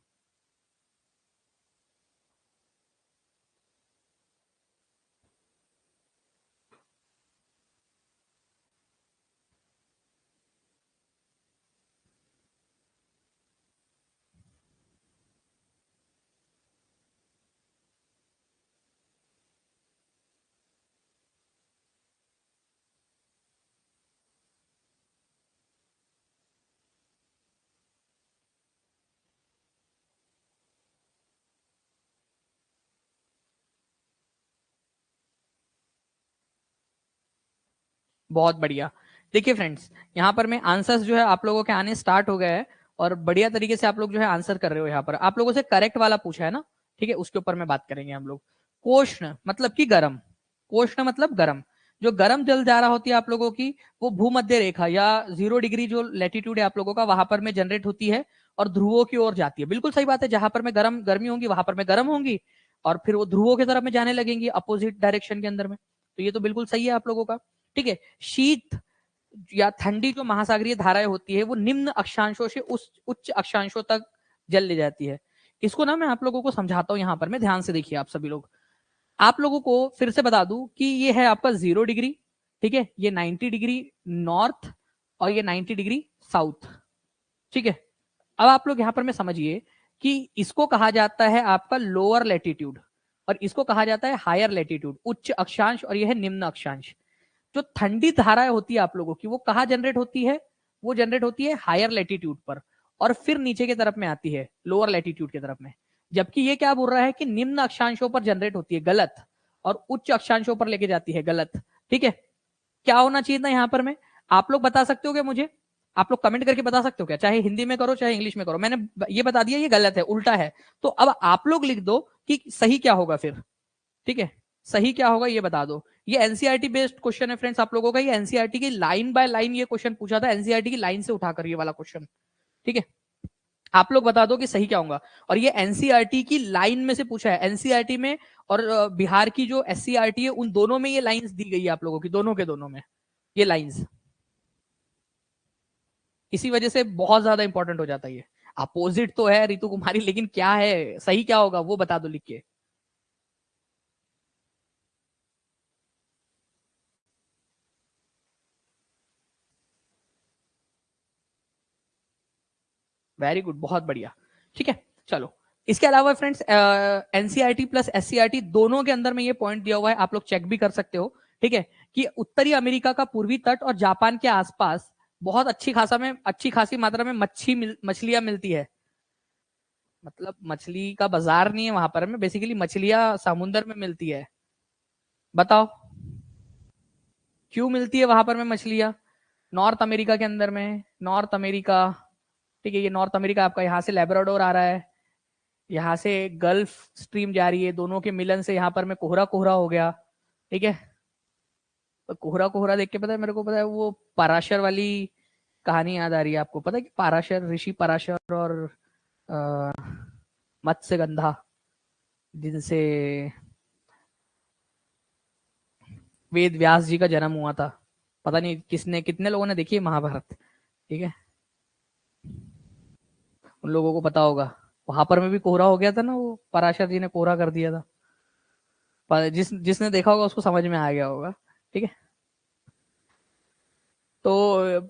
बहुत बढ़िया। देखिए फ्रेंड्स, यहाँ पर मैं आंसर्स जो है आप लोगों के आने स्टार्ट हो गए हैं और बढ़िया तरीके से आप लोग जो है आंसर कर रहे हो। यहाँ पर आप लोगों से करेक्ट वाला पूछा है ना, ठीक है, उसके ऊपर में बात करेंगे हम लोग। कोष्ण मतलब कि गर्म, कोष्ण मतलब गर्म। जो गर्म जल धारा होती है आप लोगों की, वो भूमध्य रेखा या 0 डिग्री जो लेटीट्यूड है आप लोगों का, वहां पर में जनरेट होती है और ध्रुवों की ओर जाती है। बिल्कुल सही बात है, जहां पर में गर्मी होंगी वहां पर में गर्म होंगी और फिर वो ध्रुवों की तरफ में जाने लगेंगी अपोजिट डायरेक्शन के अंदर में। तो ये तो बिल्कुल सही है आप लोगों का, ठीक है। शीत या ठंडी जो महासागरीय धाराएं होती है वो निम्न अक्षांशों से उस उच्च अक्षांशों तक जल ले जाती है। इसको ना मैं आप लोगों को समझाता हूं, यहाँ पर मैं ध्यान से देखिए आप सभी लोग। आप लोगों को फिर से बता दूं कि ये है आपका 0 डिग्री, ठीक है, ये 90 डिग्री नॉर्थ और ये 90 डिग्री साउथ, ठीक है। अब आप लोग यहाँ पर में समझिए कि इसको कहा जाता है आपका लोअर लेटीट्यूड और इसको कहा जाता है हायर लेटीट्यूड, उच्च अक्षांश, और यह है निम्न अक्षांश। जो ठंडी धाराएं होती है आप लोगों की वो कहाँ जनरेट होती है, वो जनरेट होती है हायर लेटीट्यूड पर और फिर नीचे की तरफ में आती है लोअर लेटीट्यूड की तरफ में। जबकि ये क्या बोल रहा है कि निम्न अक्षांशों पर जनरेट होती है, गलत, और उच्च अक्षांशों पर लेके जाती है, गलत, ठीक है। क्या होना चाहिए था यहाँ पर में, आप लोग बता सकते हो क्या मुझे, आप लोग कमेंट करके बता सकते हो क्या, चाहे हिंदी में करो चाहे इंग्लिश में करो। मैंने ये बता दिया ये गलत है, उल्टा है। तो अब आप लोग लिख दो कि सही क्या होगा फिर, ठीक है, सही क्या होगा ये बता दो। ये एनसीईआरटी बेस्ड क्वेश्चन है फ्रेंड्स आप लोगों का, ये एनसीईआरटी की लाइन बाय लाइन ये क्वेश्चन पूछा था, एनसीईआरटी की लाइन से उठाकर ये वाला क्वेश्चन, ठीक है। आप लोग बता दो कि सही क्या होगा। और ये एनसीईआरटी की लाइन में से पूछा है, एनसीईआरटी में और बिहार की जो एससीईआरटी है उन दोनों में ये लाइंस दी गई है आप लोगों की, दोनों के दोनों में ये लाइंस। इसी वजह से बहुत ज्यादा इंपॉर्टेंट हो जाता है ये। अपोजिट तो है रितु कुमारी, लेकिन क्या है सही क्या होगा वो बता दो लिख के। वेरी गुड, बहुत बढ़िया, ठीक है। चलो इसके अलावा फ्रेंड्स, एनसीईआरटी प्लस एससीईआरटी दोनों के अंदर में ये पॉइंट दिया हुआ है, आप लोग चेक भी कर सकते हो, ठीक है, कि उत्तरी अमेरिका का पूर्वी तट और जापान के आसपास बहुत अच्छी खासी मात्रा में मछलियां मिलती है। मतलब मछली का बाजार नहीं है वहां पर में, बेसिकली मछलियां समुद्र में मिलती है। बताओ क्यों मिलती है वहां पर में मछलियां? नॉर्थ अमेरिका के अंदर में, नॉर्थ अमेरिका, ठीक है, ये नॉर्थ अमेरिका आपका, यहाँ से लेब्राडोर आ रहा है, यहाँ से गल्फ स्ट्रीम जा रही है, दोनों के मिलन से यहाँ पर में कोहरा कोहरा हो गया, ठीक है। तो कोहरा कोहरा देख के पता है मेरे को, पता है वो पराशर वाली कहानी याद आ रही है आपको, पता है कि पराशर, ऋषि पराशर और मत्स्यगंधा, जिनसे वेद व्यास जी का जन्म हुआ था। पता नहीं किसने, कितने लोगों ने देखी है महाभारत, ठीक है, उन लोगों को पता होगा। वहां पर में भी कोहरा हो गया था ना, वो पराशर जी ने कोहरा कर दिया था। जिसने देखा होगा उसको समझ में आ गया होगा, ठीक है। तो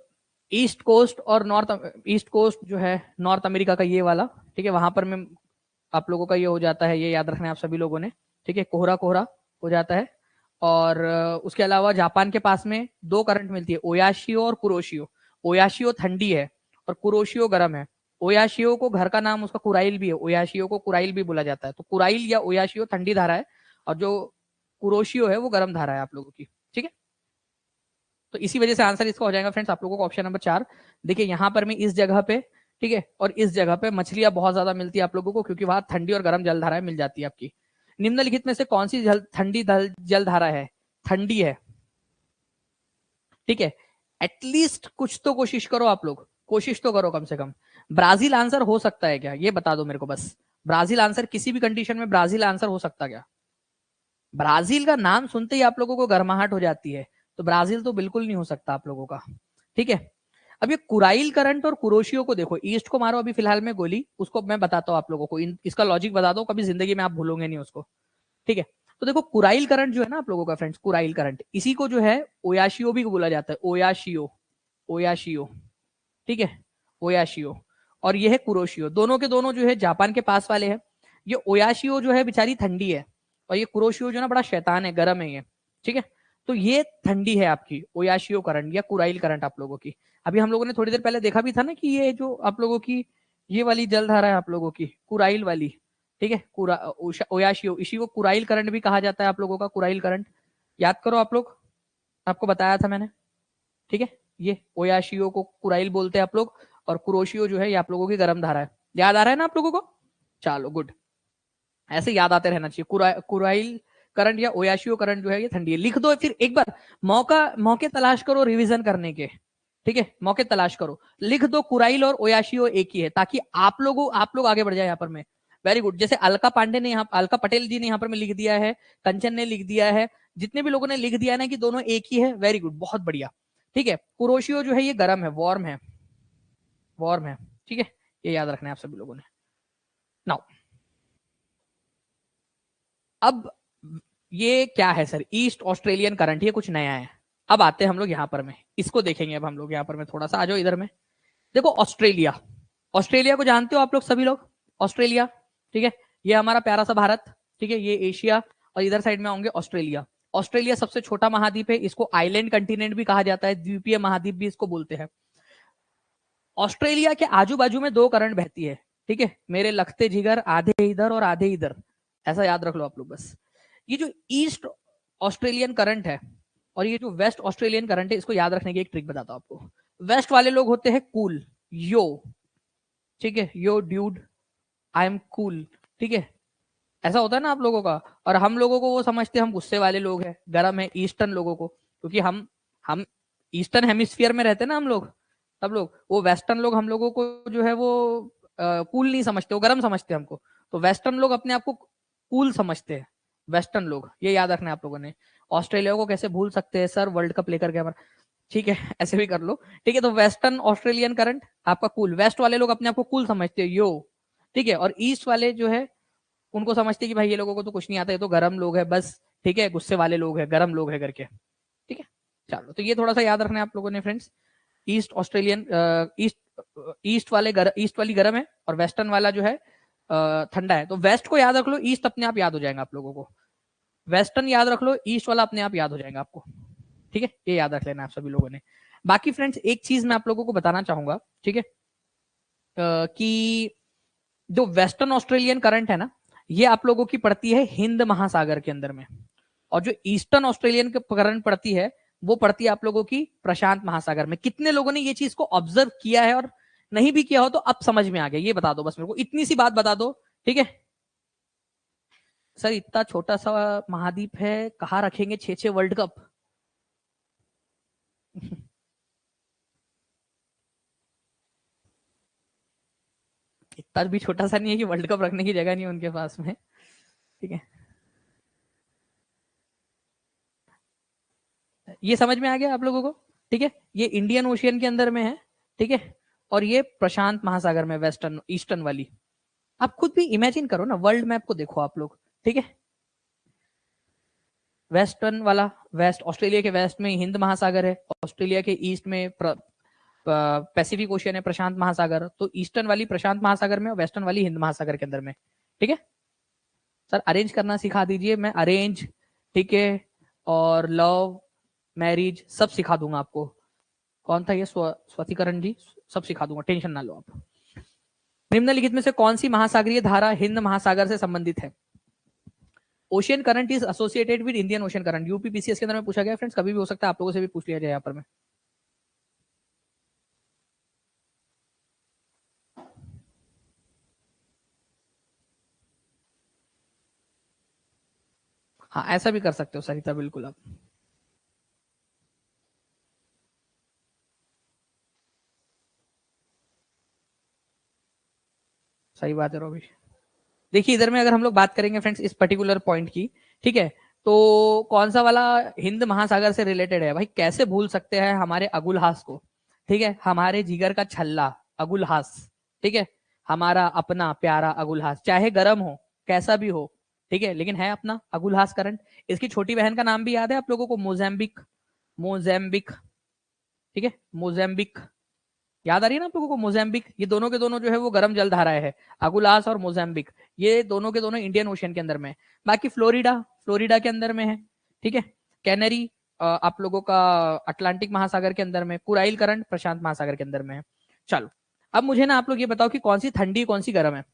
ईस्ट कोस्ट और नॉर्थ ईस्ट कोस्ट जो है नॉर्थ अमेरिका का ये वाला, ठीक है, वहां पर में आप लोगों का ये हो जाता है, ये याद रखना है आप सभी लोगों ने, ठीक है, कोहरा कोहरा हो जाता है। और उसके अलावा जापान के पास में दो करंट मिलती है, ओयाशियो और कुरोशियो। ओयाशियो ठंडी है और कुरोशियो गर्म है। ओयाशियो को घर का नाम उसका कुराइल भी है, ओयाशियो को कुराइल भी बोला जाता है। तो कुराइल या ओयाशियो ठंडी धारा है और जो कुरोशियो है वो गर्म धारा है आप लोगों की, ठीक है। तो इसी वजह से आंसर इसका हो जाएगा फ्रेंड्स आप लोगों को ऑप्शन नंबर 4। देखिए यहाँ पर मैं इस जगह पे, ठीक है, और इस जगह पे मछलियां बहुत ज्यादा मिलती है आप लोगों को, क्योंकि वहां ठंडी और गर्म जलधाराएं मिल जाती है आपकी। निम्नलिखित में से कौन सी ठंडी जलधारा है? ठंडी है, ठीक है। एटलीस्ट कुछ तो कोशिश करो आप लोग, कोशिश तो करो कम से कम। ब्राजील आंसर हो सकता है क्या, ये बता दो मेरे को बस। ब्राजील आंसर किसी भी कंडीशन में ब्राजील आंसर हो सकता क्या? ब्राजील का नाम सुनते ही आप लोगों को गर्माहट हो जाती है, तो ब्राजील तो बिल्कुल नहीं हो सकता आप लोगों का, ठीक है। अब ये कुराइल करंट और कुरोशियो को देखो, ईस्ट को मारो अभी फिलहाल में गोली, उसको मैं बताता हूँ आप लोगों को, इसका लॉजिक बता दो, कभी जिंदगी में आप भूलोगे नहीं उसको, ठीक है। तो देखो कुराइल करंट जो है ना आप लोगों का फ्रेंड्स, कुराइल करंट, इसी को जो है ओयाशियो भी बोला जाता है, ओयाशियो, ओयाशियो, ठीक है, ओयाशियो। और ये है कुरोशियो, दोनों के दोनों जो है जापान के पास वाले हैं। ये ओयाशियो जो है बेचारी ठंडी है, और ये कुरोशियो जो है ना बड़ा शैतान है, गर्म है ये, ठीक है। तो ये ठंडी है आपकी ओयाशियो करंट या कुराइल करंट आप लोगों की। अभी हम लोगों ने थोड़ी देर पहले देखा भी था ना कि ये जो आप लोगों की ये वाली जलधारा है आप लोगों की कुराइल वाली, ठीक है, ओयाशियो, इसी को कुराइल करंट भी कहा जाता है आप लोगों का, कुराइल करंट। याद करो आप लोग, आपको बताया था मैंने, ठीक है। ये ओयाशियो को कुराइल बोलते हैं आप लोग, और कुरोशियो जो है ये आप लोगों की गर्म धारा है। याद आ रहा है ना आप लोगों को? चलो गुड, ऐसे याद आते रहना चाहिए। कुराइल करंट या ओयाशियो करंट जो है ये ठंडी है। लिख दो फिर एक बार, मौके तलाश करो रिवीजन करने के, ठीक है, मौके तलाश करो, लिख दो कुराइल और ओयाशियो एक ही है, ताकि आप लोग आगे बढ़ जाए यहाँ पर में। वेरी गुड, जैसे अलका पांडे ने यहाँ, अलका पटेल जी ने यहाँ पर में लिख दिया है, कंचन ने लिख दिया है, जितने भी लोगों ने लिख दिया ना कि दोनों एक ही है, वेरी गुड, बहुत बढ़िया, ठीक है। कुरोशियो जो है ये गर्म है, वार्म है, वार्म है, ठीक है, ये याद रखना है आप सभी लोगों ने। नाउ अब ये क्या है सर, ईस्ट ऑस्ट्रेलियन करंट, ये कुछ नया है। अब आते हैं हम लोग यहाँ पर में, इसको देखेंगे अब हम लोग यहाँ पर में, थोड़ा सा आ जाओ इधर में। देखो ऑस्ट्रेलिया, ऑस्ट्रेलिया को जानते हो आप लोग सभी लोग, ऑस्ट्रेलिया, ठीक है, ये हमारा प्यारा सा भारत, ठीक है, ये एशिया, और इधर साइड में होंगे ऑस्ट्रेलिया। ऑस्ट्रेलिया सबसे छोटा महाद्वीप है, इसको आइलैंड कंटिनेंट भी कहा जाता है, द्वीपीय महाद्वीप भी इसको बोलते हैं। ऑस्ट्रेलिया के आजू बाजू में दो करंट बहती है, ठीक है, मेरे लगते जिगर, आधे इधर और आधे इधर, ऐसा याद रख लो आप लोग बस। ये जो ईस्ट ऑस्ट्रेलियन करंट है और ये जो वेस्ट ऑस्ट्रेलियन करंट है, इसको याद रखने की एक ट्रिक बताता हूं आपको। वेस्ट वाले लोग होते हैं कूल, यो, ठीक है, यो ड्यूड, आई एम कूल, ठीक है, ऐसा होता है ना आप लोगों का। और हम लोगों को वो समझते हैं हम गुस्से वाले लोग हैं, गर्म है ईस्टर्न लोगों को, क्योंकि हम ईस्टर्न हेमिस्फीयर में रहते हैं ना हम लोग, सब लोग। वो वेस्टर्न लोग हम लोगों को जो है वो कूल नहीं समझते, वो गर्म समझते हैं हमको। तो वेस्टर्न लोग अपने आप को कूल समझते हैं, वेस्टर्न लोग, ये याद रखना है आप लोगों ने। ऑस्ट्रेलिया को कैसे भूल सकते हैं सर, वर्ल्ड कप लेकर के हमारा, ठीक है, ऐसे भी कर लो, ठीक है। तो वेस्टर्न ऑस्ट्रेलियन करंट आपका कूल, वेस्ट वाले लोग अपने आप को कूल समझते हैं, यो, ठीक है। और ईस्ट वाले जो है उनको समझते कि भाई ये लोगों को तो कुछ नहीं आता, ये तो गर्म लोग है बस, ठीक है, गुस्से वाले लोग है, गर्म लोग है करके, ठीक है। चलो तो ये थोड़ा सा याद रखना है आप लोगों ने फ्रेंड्स। ईस्ट ऑस्ट्रेलियन, ईस्ट वाली गर्म है और वेस्टर्न वाला जो है ठंडा है। तो वेस्ट को याद रख लो, ईस्ट अपने आप याद हो जाएगा आप लोगों को। वेस्टर्न याद रख लो, ईस्ट वाला अपने आप याद हो जाएगा आपको, ठीक है, ये याद रख लेना आप सभी लोगों ने। बाकी फ्रेंड्स एक चीज मैं आप लोगों को बताना चाहूंगा, ठीक है, कि जो वेस्टर्न ऑस्ट्रेलियन करंट है ना, ये आप लोगों की पड़ती है हिंद महासागर के अंदर में, और जो ईस्टर्न ऑस्ट्रेलियन करंट पड़ती है वो पड़ती है आप लोगों की प्रशांत महासागर में। कितने लोगों ने ये चीज को ऑब्जर्व किया है, और नहीं भी किया हो तो अब समझ में आ गया, ये बता दो बस मेरे को, इतनी सी बात बता दो, ठीक है। सर इतना छोटा सा महाद्वीप है, कहाँ रखेंगे 6-6 वर्ल्ड कप? इतना भी छोटा सा नहीं है कि वर्ल्ड कप रखने की जगह नहीं है उनके पास में, ठीक है। ये समझ में आ गया आप लोगों को, ठीक है। ये इंडियन ओशियन के अंदर में है, ठीक है, और ये प्रशांत महासागर में, वेस्टर्न ईस्टर्न वाली। आप खुद भी इमेजिन करो ना, वर्ल्ड मैप को देखो आप लोग, ठीक है। वेस्टर्न वाला, वेस्ट ऑस्ट्रेलिया के वेस्ट में हिंद महासागर है, ऑस्ट्रेलिया के ईस्ट में पैसिफिक ओशियन है, प्रशांत महासागर। तो ईस्टर्न वाली प्रशांत महासागर में और वेस्टर्न वाली हिंद महासागर के अंदर में, ठीक है। सर अरेंज करना सिखा दीजिए, मैं अरेंज, ठीक है, और लव मैरिज सब सिखा दूंगा आपको। कौन था ये स्वतिकरण जी, सब सिखा दूंगा, टेंशन ना लो आप। निम्नलिखित में से कौन सी महासागरीय धारा हिंद महासागर से संबंधित है? Ocean current is associated with Indian ocean current. UPPCS के अंदर में पूछा गया फ्रेंड्स, कभी भी हो सकता है, आप लोगों से भी पूछ लिया जाए यहाँ पर में। हाँ ऐसा भी कर सकते हो सरिता, बिल्कुल आप। सही बात है रोबी। देखिए इधर में अगर हम लोग बात करेंगे फ्रेंड्स इस पर्टिकुलर पॉइंट की, ठीक है, तो कौन सा वाला हिंद महासागर से रिलेटेड है भाई, कैसे भूल सकते हैं हमारे अगुलहास को, ठीक है, हमारे जिगर का छल्ला अगुलहास, ठीक है, हमारा अपना प्यारा अगुलहास, चाहे गर्म हो कैसा भी हो, ठीक है, लेकिन है अपना अगुलहास करंट। इसकी छोटी बहन का नाम भी याद है आप लोगों को, मोजेम्बिक, मोजेम्बिक, ठीक है, मोजेम्बिक, याद आ रही है ना आप लोगों को, मोजेम्बिक। ये दोनों के दोनों जो है वो गर्म जल धाराएं है, अगुलास और मोजेम्बिक, ये दोनों के दोनों इंडियन ओशियन के अंदर में है। बाकी फ्लोरिडा, फ्लोरिडा के अंदर में है, ठीक है। कैनरी आप लोगों का अटलांटिक महासागर के अंदर में, कुराइल करंट प्रशांत महासागर के अंदर में है। चलो अब मुझे ना आप लोग ये बताओ कि कौन सी ठंडी कौन सी गर्म है,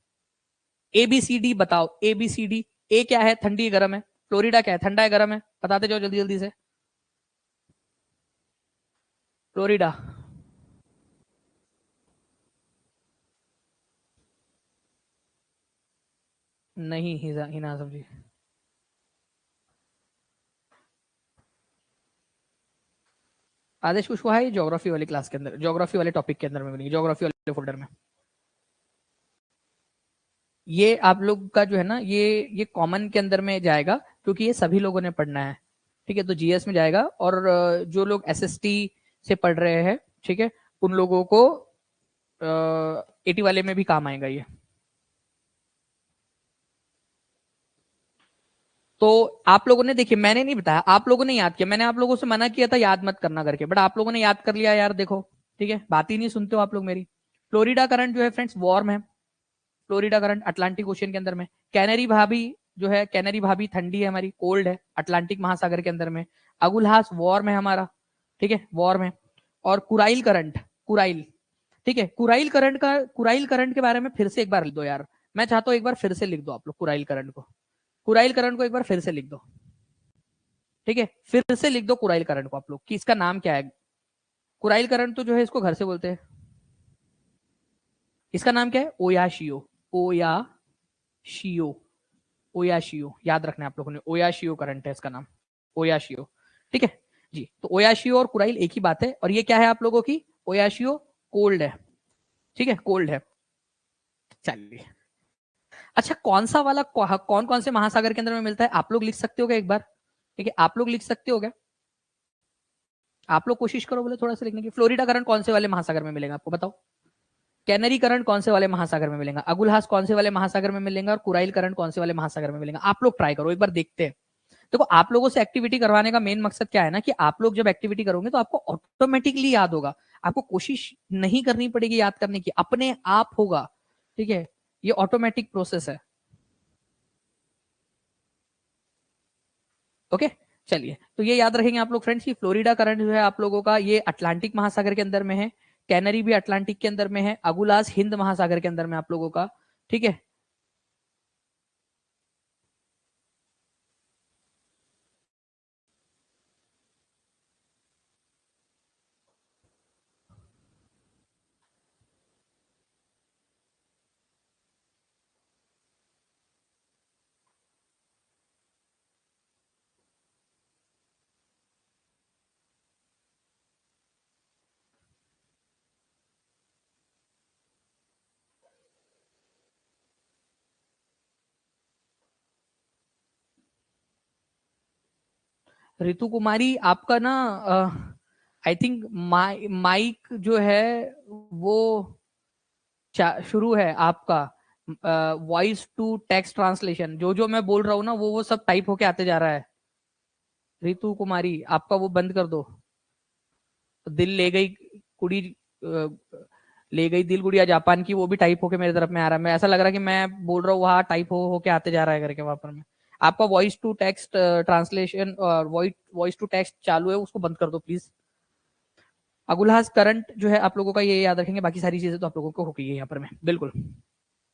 ABCD बताओ, ABCD। ए क्या है, ठंडी गर्म है, फ्लोरिडा क्या है, ठंडा है गर्म है, बताते जाओ जल्दी जल्दी से। फ्लोरिडा, नहीं हिना समझी। आदेश कुशवाहा है ज्योग्राफी वाली क्लास के अंदर, ज्योग्राफी वाले टॉपिक के अंदर में मिलेगी, ज्योग्राफी वाले फोल्डर में। ये आप लोग का जो है ना, ये कॉमन के अंदर में जाएगा, क्योंकि ये सभी लोगों ने पढ़ना है, ठीक है। तो जीएस में जाएगा, और जो लोग एसएसटी से पढ़ रहे हैं, ठीक है, उन लोगों को 80 वाले में भी काम आएगा ये। तो आप लोगों ने, देखिए मैंने नहीं बताया, आप लोगों ने याद किया, मैंने आप लोगों से मना किया था याद मत करना करके, बट आप लोगों ने याद कर लिया यार, देखो, ठीक है, बात ही नहीं सुनते हो आप लोग मेरी। फ्लोरिडा करंट जो है फ्रेंड्स वार्म है, फ्लोरिडा करंट अटलांटिक ओशियन के अंदर में। कैनरी भाभी जो है, कैनरी भाभी ठंडी है हमारी, कोल्ड है, अटलांटिक महासागर के अंदर में। अगुलहास वार्म है हमारा, ठीक है, वार्म है। और कुराइल करंट, कुराइल, ठीक है, कुराइल करंट के बारे में फिर से एक बार लिख दो यार, मैं चाहता हूं एक बार फिर से लिख दो आप लोग कुराइल करंट को, कुराइल करंट को एक बार फिर से लिख दो, ठीक है, फिर से लिख दो कुराइल करंट को आप लोग, कि इसका नाम क्या है। कुराइल करंट तो जो है इसको घर से बोलते हैं, इसका नाम क्या है, ओयाशियो, ओयाशियो, ओयाशियो, याद रखना है आप लोगों ने, ओयाशियो करंट है इसका नाम, ओयाशियो, ठीक है जी। तो ओयाशियो और कुराइल एक ही बात है, और ये क्या है आप लोगों की, ओयाशियो कोल्ड है, ठीक है, कोल्ड है। चलिए, अच्छा कौन सा वाला, कौन कौन से महासागर के अंदर में मिलता है, आप लोग लिख सकते हो क्या एक बार, ठीक है, आप लोग लिख सकते हो क्या, आप लोग कोशिश करो बोले थोड़ा सा लिखने की। फ्लोरिडा करंट कौन से वाले महासागर में मिलेगा आपको बताओ, कैनरी करंट कौन से वाले महासागर में मिलेगा, अगुलहास कौन से वाले महासागर में मिलेगा, और कुराइल करंट कौन से वाले महासागर में मिलेगा, आप लोग ट्राई करो एक बार, देखते हैं। देखो आप लोगों से एक्टिविटी करवाने का मेन मकसद क्या है ना, कि आप लोग जब एक्टिविटी करोगे तो आपको ऑटोमेटिकली याद होगा, आपको कोशिश नहीं करनी पड़ेगी याद करने की, अपने आप होगा, ठीक है, ये ऑटोमेटिक प्रोसेस है। ओके, चलिए, तो ये याद रखेंगे आप लोग फ्रेंड्स की फ्लोरिडा करंट जो है आप लोगों का ये अटलांटिक महासागर के अंदर में है, कैनरी भी अटलांटिक के अंदर में है, अगुलास हिंद महासागर के अंदर में आप लोगों का, ठीक है। ऋतु कुमारी आपका ना आई थिंक माइक जो है वो शुरू है आपका वॉइस टू टेक्स्ट ट्रांसलेशन, जो जो मैं बोल रहा हूँ ना वो सब टाइप होके आते जा रहा है। ऋतु कुमारी आपका वो बंद कर दो। दिल ले गई कुड़ी ले गई दिल गुड़िया जापान की, वो भी टाइप होके मेरे तरफ में आ रहा है। मैं ऐसा लग रहा है कि मैं बोल रहा हूँ वहां टाइप हो होके आते जा रहा है करके वहां पर में। आपका वॉइस टू टेक्स्ट ट्रांसलेशन और वॉइस टू टेक्स्ट चालू है, उसको बंद कर दो प्लीज। अगुलहास करंट जो है आप लोगों का, ये याद रखेंगे, बाकी सारी चीजें तो आप लोगों को हो गई है यहाँ पर में बिल्कुल।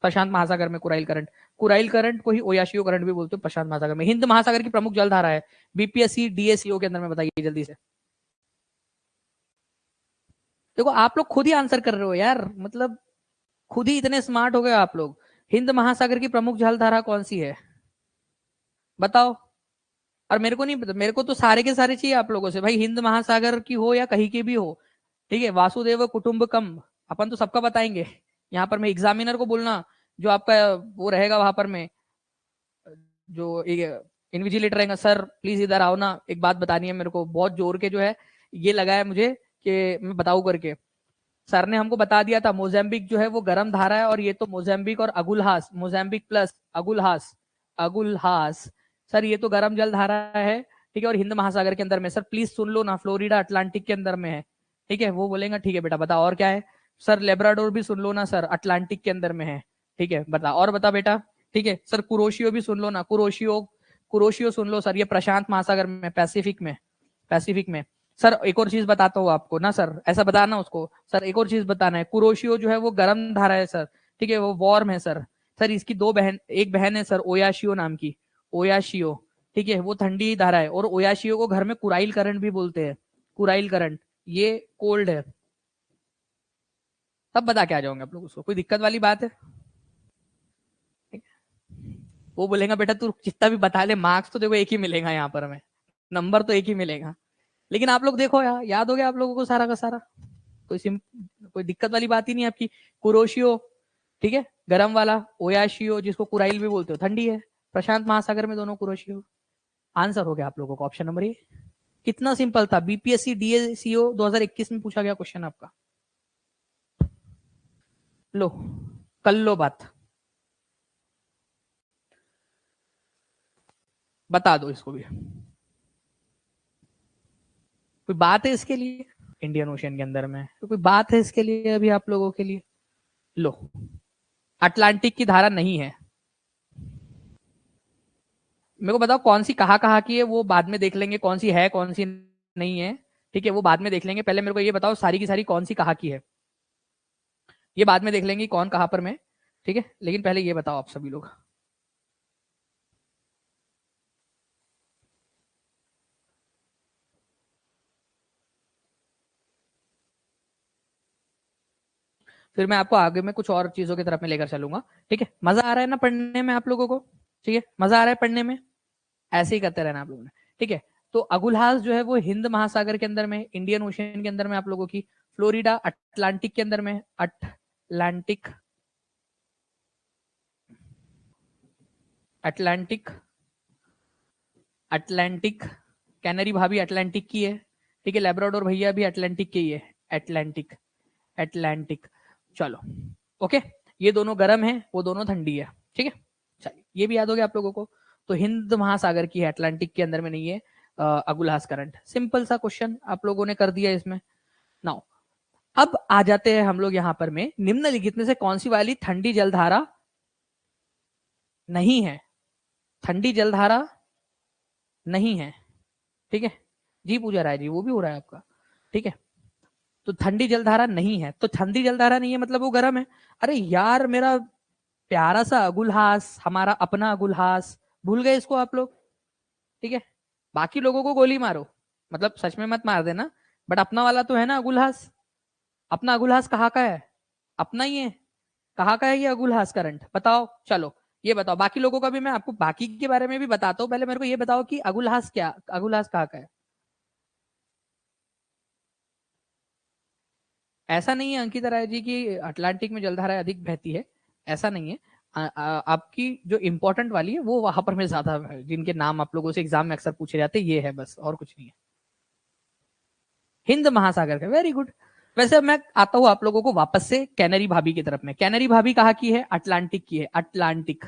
प्रशांत महासागर में कुराइल करंट, कुराइल करंट को ही ओयाशियो करंट भी बोलते हैं प्रशांत महासागर में। हिंद महासागर की प्रमुख जलधारा है बीपीएससी डीएससीओ के अंदर में, बताइए जल्दी से। देखो आप लोग खुद ही आंसर कर रहे हो यार, मतलब खुद ही इतने स्मार्ट हो गए आप लोग। हिंद महासागर की प्रमुख जलधारा कौन सी है बताओ। और मेरे को नहीं पता, मेरे को तो सारे के सारे चाहिए आप लोगों से भाई, हिंद महासागर की हो या कहीं की भी हो। ठीक है, वासुदेव कुटुंबकम अपन तो सबका बताएंगे। यहाँ पर मैं एग्जामिनर को बोलना, जो आपका वो रहेगा वहां पर में, जो इन्विजिलेटर रहेगा, सर प्लीज इधर आओ ना, एक बात बतानी है मेरे को, बहुत जोर के जो है ये लगा है मुझे कि मैं बताऊं करके। सर ने हमको बता दिया था मोजाम्बिक जो है वो गर्म धारा है, और ये तो मोजाम्बिक और Agulhas, Mozambique plus Agulhas, Agulhas sir ये तो गर्म जल धारा है। ठीक है, और हिंद महासागर के अंदर में, सर प्लीज सुन लो ना, फ्लोरिडा अटलांटिक के अंदर में है। ठीक है, वो बोलेगा ठीक है बेटा बता और क्या है। सर लेब्राडोर भी सुन लो ना सर, अटलांटिक के अंदर में है। ठीक है बता और बता बेटा। ठीक है सर, कुरोशियो भी सुन लो ना, कुरोशियो, कुरोशियो सुन लो सर, ये प्रशांत महासागर में, पैसिफिक में, पैसिफिक में। सर एक और चीज बताता हूँ आपको ना सर, ऐसा बताना उसको, सर एक और चीज बताना है, कुरोशियो जो है वो गर्म धारा है सर। ठीक है, वो वार्म है सर। सर इसकी दो बहन, एक बहन है सर ओयाशियो नाम की, ओयाशियो। ठीक है, वो ठंडी धारा है, और ओयाशियो को घर में कुराइल करंट भी बोलते हैं, कुराइल करंट, ये कोल्ड है। तब बता के आ जाओगे आप लोग उसको, कोई दिक्कत वाली बात है? वो बोलेगा बेटा तू जितना भी बता ले, मार्क्स तो देखो एक ही मिलेगा यहाँ पर हमें, नंबर तो एक ही मिलेगा। लेकिन आप लोग देखो यार, याद हो गया आप लोगों को सारा का सारा, कोई कोई दिक्कत वाली बात ही नहीं आपकी। कुरोशियो, ठीक है, गरम वाला, ओयाशियो जिसको कुराइल भी बोलते हो ठंडी है, प्रशांत महासागर में दोनों कुरोशियो। आंसर हो गया आप लोगों को ऑप्शन नंबर ए। कितना सिंपल था, बीपीएससी डीएसीओ 2021 में पूछा गया क्वेश्चन आपका। लो कल लो बात, बता दो इसको भी, कोई बात है इसके लिए? इंडियन ओशन के अंदर में तो कोई बात है इसके लिए अभी आप लोगों के लिए? लो, अटलांटिक की धारा नहीं है। मेरे को बताओ कौन सी कहाँ की है, वो बाद में देख लेंगे, कौन सी है कौन सी नहीं है। ठीक है, वो बाद में देख लेंगे, पहले मेरे को ये बताओ सारी की सारी कौन सी कहाँ की है, ये बाद में देख लेंगे कौन कहाँ पर में। ठीक है, लेकिन पहले ये बताओ आप सभी लोग। फिर मैं आपको आगे में कुछ और चीजों की तरफ में लेकर चलूंगा। ठीक है, मजा आ रहा है ना पढ़ने में आप लोगों को? ठीक है, मजा आ रहा है पढ़ने में, ऐसे ही करते रहना आप लोगों ने। ठीक है, तो अगुलहास जो है वो हिंद महासागर के अंदर में, इंडियन ओशन के अंदर में आप लोगों की, फ्लोरिडा अटलांटिक के अंदर में, अटलांटिक, अटलांटिक, अटलांटिक, कैनरी भाभी अटलांटिक की है। ठीक है, लेब्राडोर भैया भी अटलांटिक के ही है, अटलांटिक, अटलांटिक। चलो ओके, ये दोनों गर्म है, वो दोनों ठंडी है। ठीक है, चलिए ये भी याद हो गया आप लोगों को। तो हिंद महासागर की है, अटलांटिक के अंदर में नहीं है अगुलहास करंट। सिंपल सा क्वेश्चन आप लोगों ने कर दिया इसमें। नाउ अब आ जाते हैं हम लोग यहाँ पर में, निम्नलिखित में से कौन सी वाली ठंडी जलधारा नहीं है, ठंडी जलधारा नहीं है। ठीक है जी, पूजा राय जी, वो भी हो रहा है आपका। ठीक है, तो ठंडी जलधारा नहीं है, तो ठंडी जलधारा नहीं है मतलब वो गर्म है। अरे यार मेरा प्यारा सा अगुलहास, हमारा अपना अगुलहास, भूल गए इसको आप लोग? ठीक है, बाकी लोगों को गोली मारो, मतलब सच में मत मार देना, बट अपना वाला तो है ना अगुलहास। अपना अगुलहास कहाँ का है? अपना ही है। कहाँ का है ये अगुलहास करंट बताओ। चलो ये बताओ, बाकी लोगों का भी मैं आपको बाकी के बारे में भी बताता हूँ, पहले मेरे को ये बताओ कि अगुलहास क्या, अगुलहास कहाँ का है? ऐसा नहीं है अंकिता राय जी की अटलांटिक में जलधारा अधिक बहती है, ऐसा नहीं है। आपकी जो इंपॉर्टेंट वाली है वो वहां पर में ज्यादा है, जिनके नाम आप लोगों से एग्जाम में अक्सर पूछे जाते हैं, ये है बस, और कुछ नहीं है। हिंद महासागर का, वेरी गुड। वैसे अब मैं आता हूं आप लोगों को वापस से कैनरी भाभी की तरफ में। कैनरी भाभी कहाँ की है? अटलांटिक की है, अटलांटिक।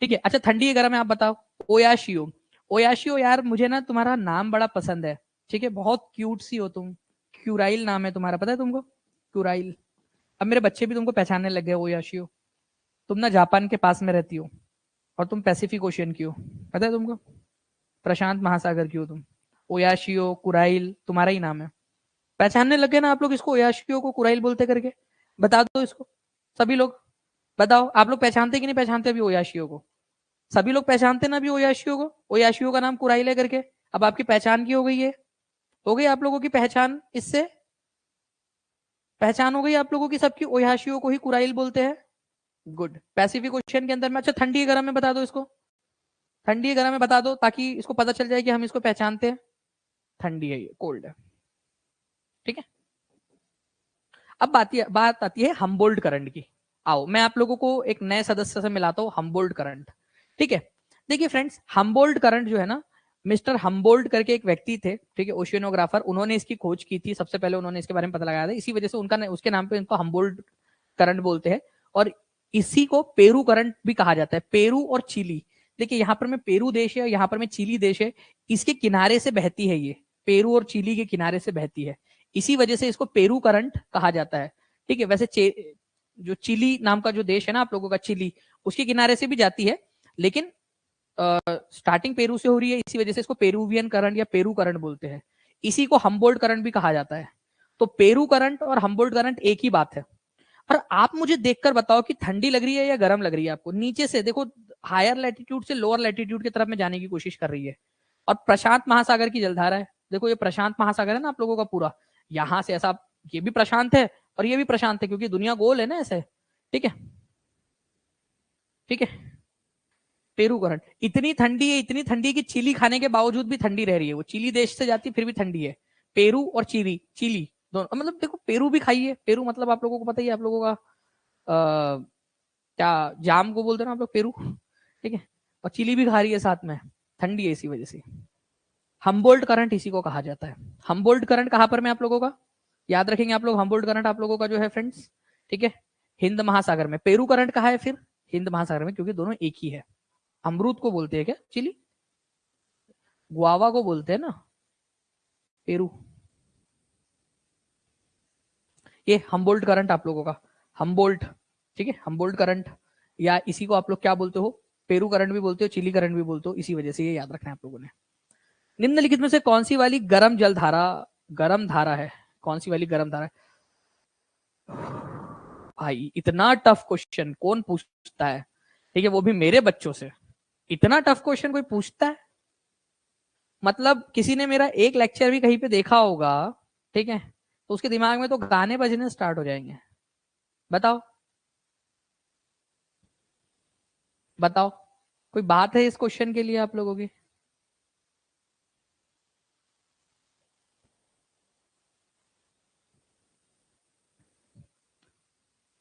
ठीक है, अच्छा ठंडी है गरम है आप बताओ? ओयाशियो। ओयाशियो यार मुझे ना तुम्हारा नाम बड़ा पसंद है, ठीक है, बहुत क्यूट सी हो तुम। क्यूराइल नाम है तुम्हारा, पता है तुमको? क्यूराइल। अब मेरे बच्चे भी तुमको पहचानने लग गए, ओयाशियो। तुम ना जापान के पास में रहती हो, और तुम पैसिफिक ओशियन की हो, पता है तुमको? प्रशांत महासागर की हो तुम। ओयाशियो कुराइल तुम्हारा ही नाम है। पहचानने लगे ना आप लोग इसको, ओयाशियो को कुराइल बोलते करके? बता दो इसको सभी लोग। बताओ आप लोग पहचानते कि नहीं पहचानते अभी ओयाशियो को? सभी लोग पहचानते ना अभी ओयाशियो को? ओयाशियो का नाम कुराइल है करके। अब आपकी पहचान की हो गई है, हो गई आप लोगों की पहचान इससे। पहचान हो गई आप लोगों की सबकी, ओयाशियो को ही कुराइल बोलते हैं। गुड। पैसिफिक ओशियन के अंदर में, अच्छा ठंडी गरम में बता दो इसको। ठंडी गरम में बता दो ताकि इसको पता चल जाए कि हम इसको पहचानते हैं। ठंडी है ये, कोल्ड है। ठीक है, अब बात आती है हम्बोल्ट करंट की। आओ मैं आप लोगों को एक नए सदस्य से मिलाता हूं, हम्बोल्ट करंट। ठीक है, देखिए फ्रेंड्स, हम्बोल्ट करंट जो है ना, मिस्टर हम्बोल्ट करके एक व्यक्ति थे, ठीक है, ओशियनोग्राफर, उन्होंने इसकी खोज की थी, सबसे पहले उन्होंने इसके बारे में पता लगाया था, इसी वजह से उनका उसके नाम पे इनको हम्बोल्ट करंट बोलते हैं। और इसी को पेरू करंट भी कहा जाता है, पेरू और चिली। देखिए यहाँ पर में पेरू देश है, यहाँ पर में चिली देश है, इसके किनारे से बहती है ये, पेरू और चिली के किनारे से बहती है, इसी वजह से इसको पेरू करंट कहा जाता है। ठीक है, वैसे जो चिली नाम का जो देश है ना आप लोगों का, चिली, उसके किनारे से भी जाती है, लेकिन स्टार्टिंग पेरू से हो रही है, इसी वजह से इसको पेरूवियन करंट या पेरू करंट बोलते हैं। इसी को हम्बोल्ट करंट भी कहा जाता है। तो पेरू करंट और हम्बोल्ट करंट एक ही बात है। और आप मुझे देखकर बताओ कि ठंडी लग रही है या गर्म लग रही है आपको? नीचे से देखो, हायर लैटिट्यूड से लोअर लैटिट्यूड की तरफ में जाने की कोशिश कर रही है, और प्रशांत महासागर की जलधारा है। देखो ये प्रशांत महासागर है ना आप लोगों का पूरा, यहां से ऐसा, ये भी प्रशांत है और ये भी प्रशांत है, क्योंकि दुनिया गोल है ना ऐसे। ठीक है, ठीक है। पेरू करंट इतनी ठंडी है, इतनी ठंडी कि चिली खाने के बावजूद भी ठंडी रह रही है, वो चिली देश से जाती फिर भी ठंडी है। पेरू और चिली, चिली दोनों, मतलब देखो पेरू भी खाइए, पेरू मतलब आप लोगों को पता ही है, आप लोगों का क्या जाम को बोलते हैं ना आप लोग, पेरू। ठीक है, और चिली भी खा रही है साथ में, ठंडी है इसी वजह से। हम्बोल्ट करंट इसी को कहा जाता है। हम्बोल्ट करंट कहां पर में आप लोगों का, याद रखेंगे आप लोग, हम्बोल्ट करंट आप लोगों का जो है फ्रेंड्स, ठीक है, हिंद महासागर में। पेरू करंट कहा है फिर? हिंद महासागर में, क्योंकि दोनों एक ही है। अमरूद को बोलते हैं क्या चिली? गुआवा को बोलते हैं ना पेरू। ये हम्बोल्ट करंट आप लोगों का, हम्बोल्ट, ठीक है, हम्बोल्ट करंट, या इसी को आप लोग क्या बोलते हो, पेरू करंट भी बोलते हो, चिली करंट भी बोलते हो, इसी वजह से ये याद रखना है आप लोगों ने। निम्नलिखित में से कौन सी वाली गर्म जल धारा, गर्म धारा है, कौन सी वाली गर्म धारा है? भाई इतना टफ क्वेश्चन कौन पूछता है? ठीक है, वो भी मेरे बच्चों से। इतना टफ क्वेश्चन कोई पूछता है? मतलब किसी ने मेरा एक लेक्चर भी कहीं पे देखा होगा, ठीक है, तो उसके दिमाग में तो गाने बजने स्टार्ट हो जाएंगे। बताओ, बताओ, कोई बात है इस क्वेश्चन के लिए आप लोगों की?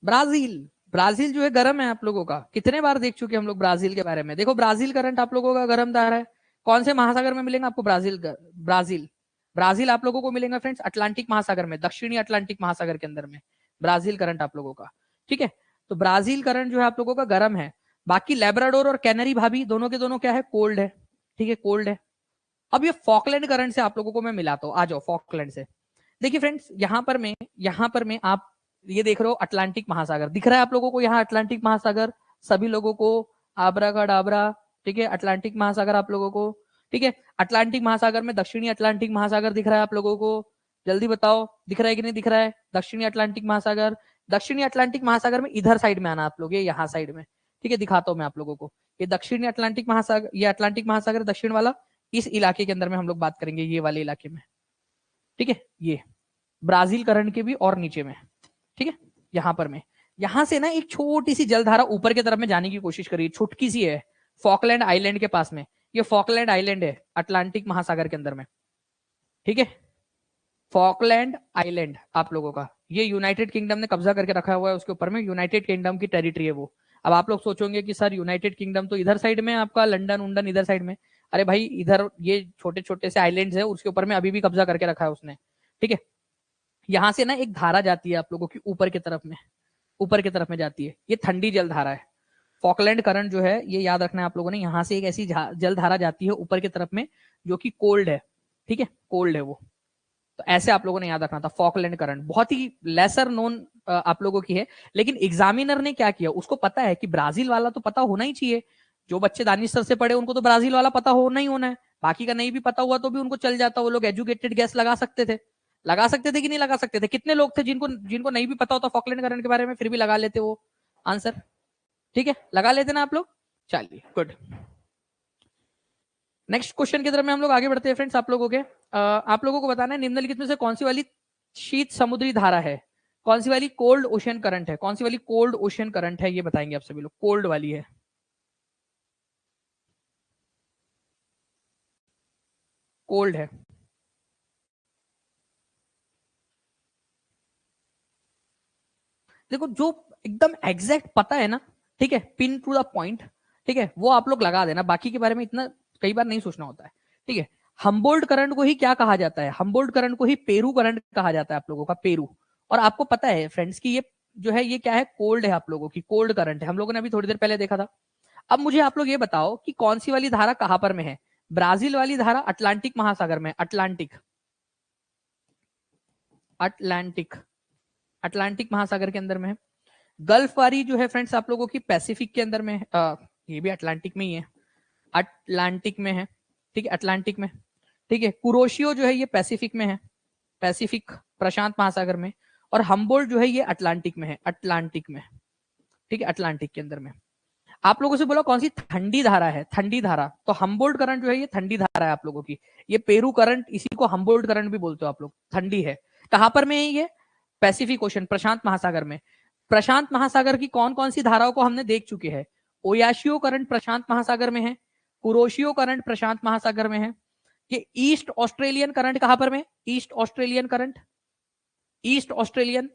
ब्राजील। ब्राजील जो है गर्म है आप लोगों का, कितने बार देख चुके हम लोग ब्राजील के बारे में। देखो ब्राजील करंट आप लोगों का गर्म धारा है। कौन से महासागर में मिलेगा आपको ब्राजील? ब्राजील, ब्राजील आप लोगों को मिलेगा फ्रेंड्स अटलांटिक महासागर में, दक्षिणी अटलांटिक महासागर के अंदर में ब्राजील करंट आप लोगों का। ठीक है, तो ब्राजील करंट जो है आप लोगों का गर्म है। बाकी लेब्राडोर और कैनरी भाभी दोनों के दोनों क्या है, कोल्ड है। ठीक है, कोल्ड है। अब ये फॉकलैंड करंट से आप लोगों को मैं मिलाता हूँ, आ जाओ फॉकलैंड से। देखिए फ्रेंड्स, यहां पर मैं आप ये देख रहे हो अटलांटिक महासागर दिख रहा है आप लोगों को, यहाँ अटलांटिक महासागर सभी लोगों को, आबरा का डाबरा, ठीक है, अटलांटिक महासागर आप लोगों को। ठीक है, अटलांटिक महासागर में दक्षिणी अटलांटिक महासागर दिख रहा है आप लोगों को? जल्दी बताओ दिख रहा है कि नहीं दिख रहा है दक्षिणी अटलांटिक महासागर? दक्षिणी अटलांटिक महासागर में इधर साइड में आना आप लोग, ये यहाँ साइड में। ठीक है, दिखाता हूँ मैं आप लोगों को, ये दक्षिणी अटलांटिक महासागर, ये अटलांटिक महासागर दक्षिण वाला, इस इलाके के अंदर में हम लोग बात करेंगे, ये वाले इलाके में। ठीक है, ये ब्राजील करंट के भी और नीचे में। ठीक है, यहां पर में, यहां से ना एक छोटी सी जलधारा ऊपर की तरफ में जाने की कोशिश करी, छुटकी सी है, फॉकलैंड आइलैंड के पास में। ये फॉकलैंड आइलैंड है अटलांटिक महासागर के अंदर में। ठीक है, फॉकलैंड आइलैंड आप लोगों का, ये यूनाइटेड किंगडम ने कब्जा करके रखा हुआ है उसके ऊपर में, यूनाइटेड किंगडम की टेरिटरी है वो। अब आप लोग सोचोगे कि सर यूनाइटेड किंगडम तो इधर साइड में, आपका लंदन उंडन इधर साइड में। अरे भाई इधर ये छोटे छोटे से आइलैंड्स है, उसके ऊपर में अभी भी कब्जा करके रखा है उसने, ठीक है। यहाँ से ना एक धारा जाती है आप लोगों की ऊपर की तरफ में, ऊपर की तरफ में जाती है, ये ठंडी जल धारा है। फॉकलैंड करंट जो है ये याद रखना है आप लोगों ने, यहाँ से एक ऐसी जल धारा जाती है ऊपर की तरफ में जो कि कोल्ड है, ठीक है, कोल्ड है वो। तो ऐसे आप लोगों ने याद रखना था। फॉकलैंड करंट बहुत ही लेसर नोन आप लोगों की है, लेकिन एग्जामिनर ने क्या किया, उसको पता है कि ब्राजील वाला तो पता होना ही चाहिए। जो बच्चे दानिश सर से पढ़े उनको तो ब्राजील वाला पता होना ही होना है, बाकी का नहीं भी पता हुआ तो भी उनको चल जाता, वो लोग एजुकेटेड गैस लगा सकते थे। लगा सकते थे कि नहीं लगा सकते थे? कितने लोग थे जिनको जिनको नहीं भी पता होता फॉकलैंड करंट के बारे में, फिर भी लगा लेते वो आंसर? ठीक है, लगा लेते ना आप लोग। चलिए गुड। नेक्स्ट क्वेश्चन की तरफ में हम लोग आगे बढ़ते हैं फ्रेंड्स। आप लोगों के आप लोगों को बताना है निम्नलिखित में से कौन सी वाली शीत समुद्री धारा है, कौन सी वाली कोल्ड ओशन करंट है, कौन सी वाली कोल्ड ओशन करंट है, ये बताएंगे आप सभी लोग। कोल्ड वाली है, कोल्ड है। देखो जो एकदम एग्जैक्ट पता है ना, ठीक है, पिन टू द पॉइंट, ठीक है, वो आप लोग लगा देना, बाकी के बारे में इतना कई बार नहीं सोचना होता है, ठीक है। हम्बोल्ट करंट को ही क्या कहा जाता है? हम्बोल्ट करंट को ही पेरू करंट कहा जाता है आप लोगों का, पेरू। और आपको पता है फ्रेंड्स कि ये जो है ये क्या है, कोल्ड है आप लोगों की, कोल्ड करंट है, हम लोगों ने अभी थोड़ी देर पहले देखा था। अब मुझे आप लोग ये बताओ कि कौन सी वाली धारा कहां पर में है? ब्राजील वाली धारा अटलांटिक महासागर में, अटलांटिक, अटलांटिक, अटलांटिक महासागर के अंदर में है। गल्फ वाली जो है फ्रेंड्स आप लोगों की पैसिफिक के अंदर में है, ये भी अटलांटिक में ही है, अटलांटिक में है, ठीक है, अटलांटिक में, ठीक है। कुरोशियो जो है ये पैसिफिक में है, पैसिफिक प्रशांत महासागर में। और हम्बोल्ट जो है ये अटलांटिक में है, अटलांटिक में, ठीक है, अटलांटिक के अंदर में। आप लोगों से बोला कौन सी ठंडी धारा है, ठंडी धारा, तो हम्बोल्ट करंट जो है ये ठंडी धारा है आप लोगों की। ये पेरू करंट, इसी को हम्बोल्ट करंट भी बोलते हो आप लोग, ठंडी है। कहां पर में है ये? पैसिफिक ओशन, प्रशांत महासागर में। प्रशांत महासागर की कौन कौन सी धाराओं को हमने देख चुके हैं? ओयाशियो करंट प्रशांत महासागर में है, कुरोशियो करंट प्रशांत महासागर में है। ये ईस्ट ऑस्ट्रेलियन करंट कहां पर में? East Australian current, East Australian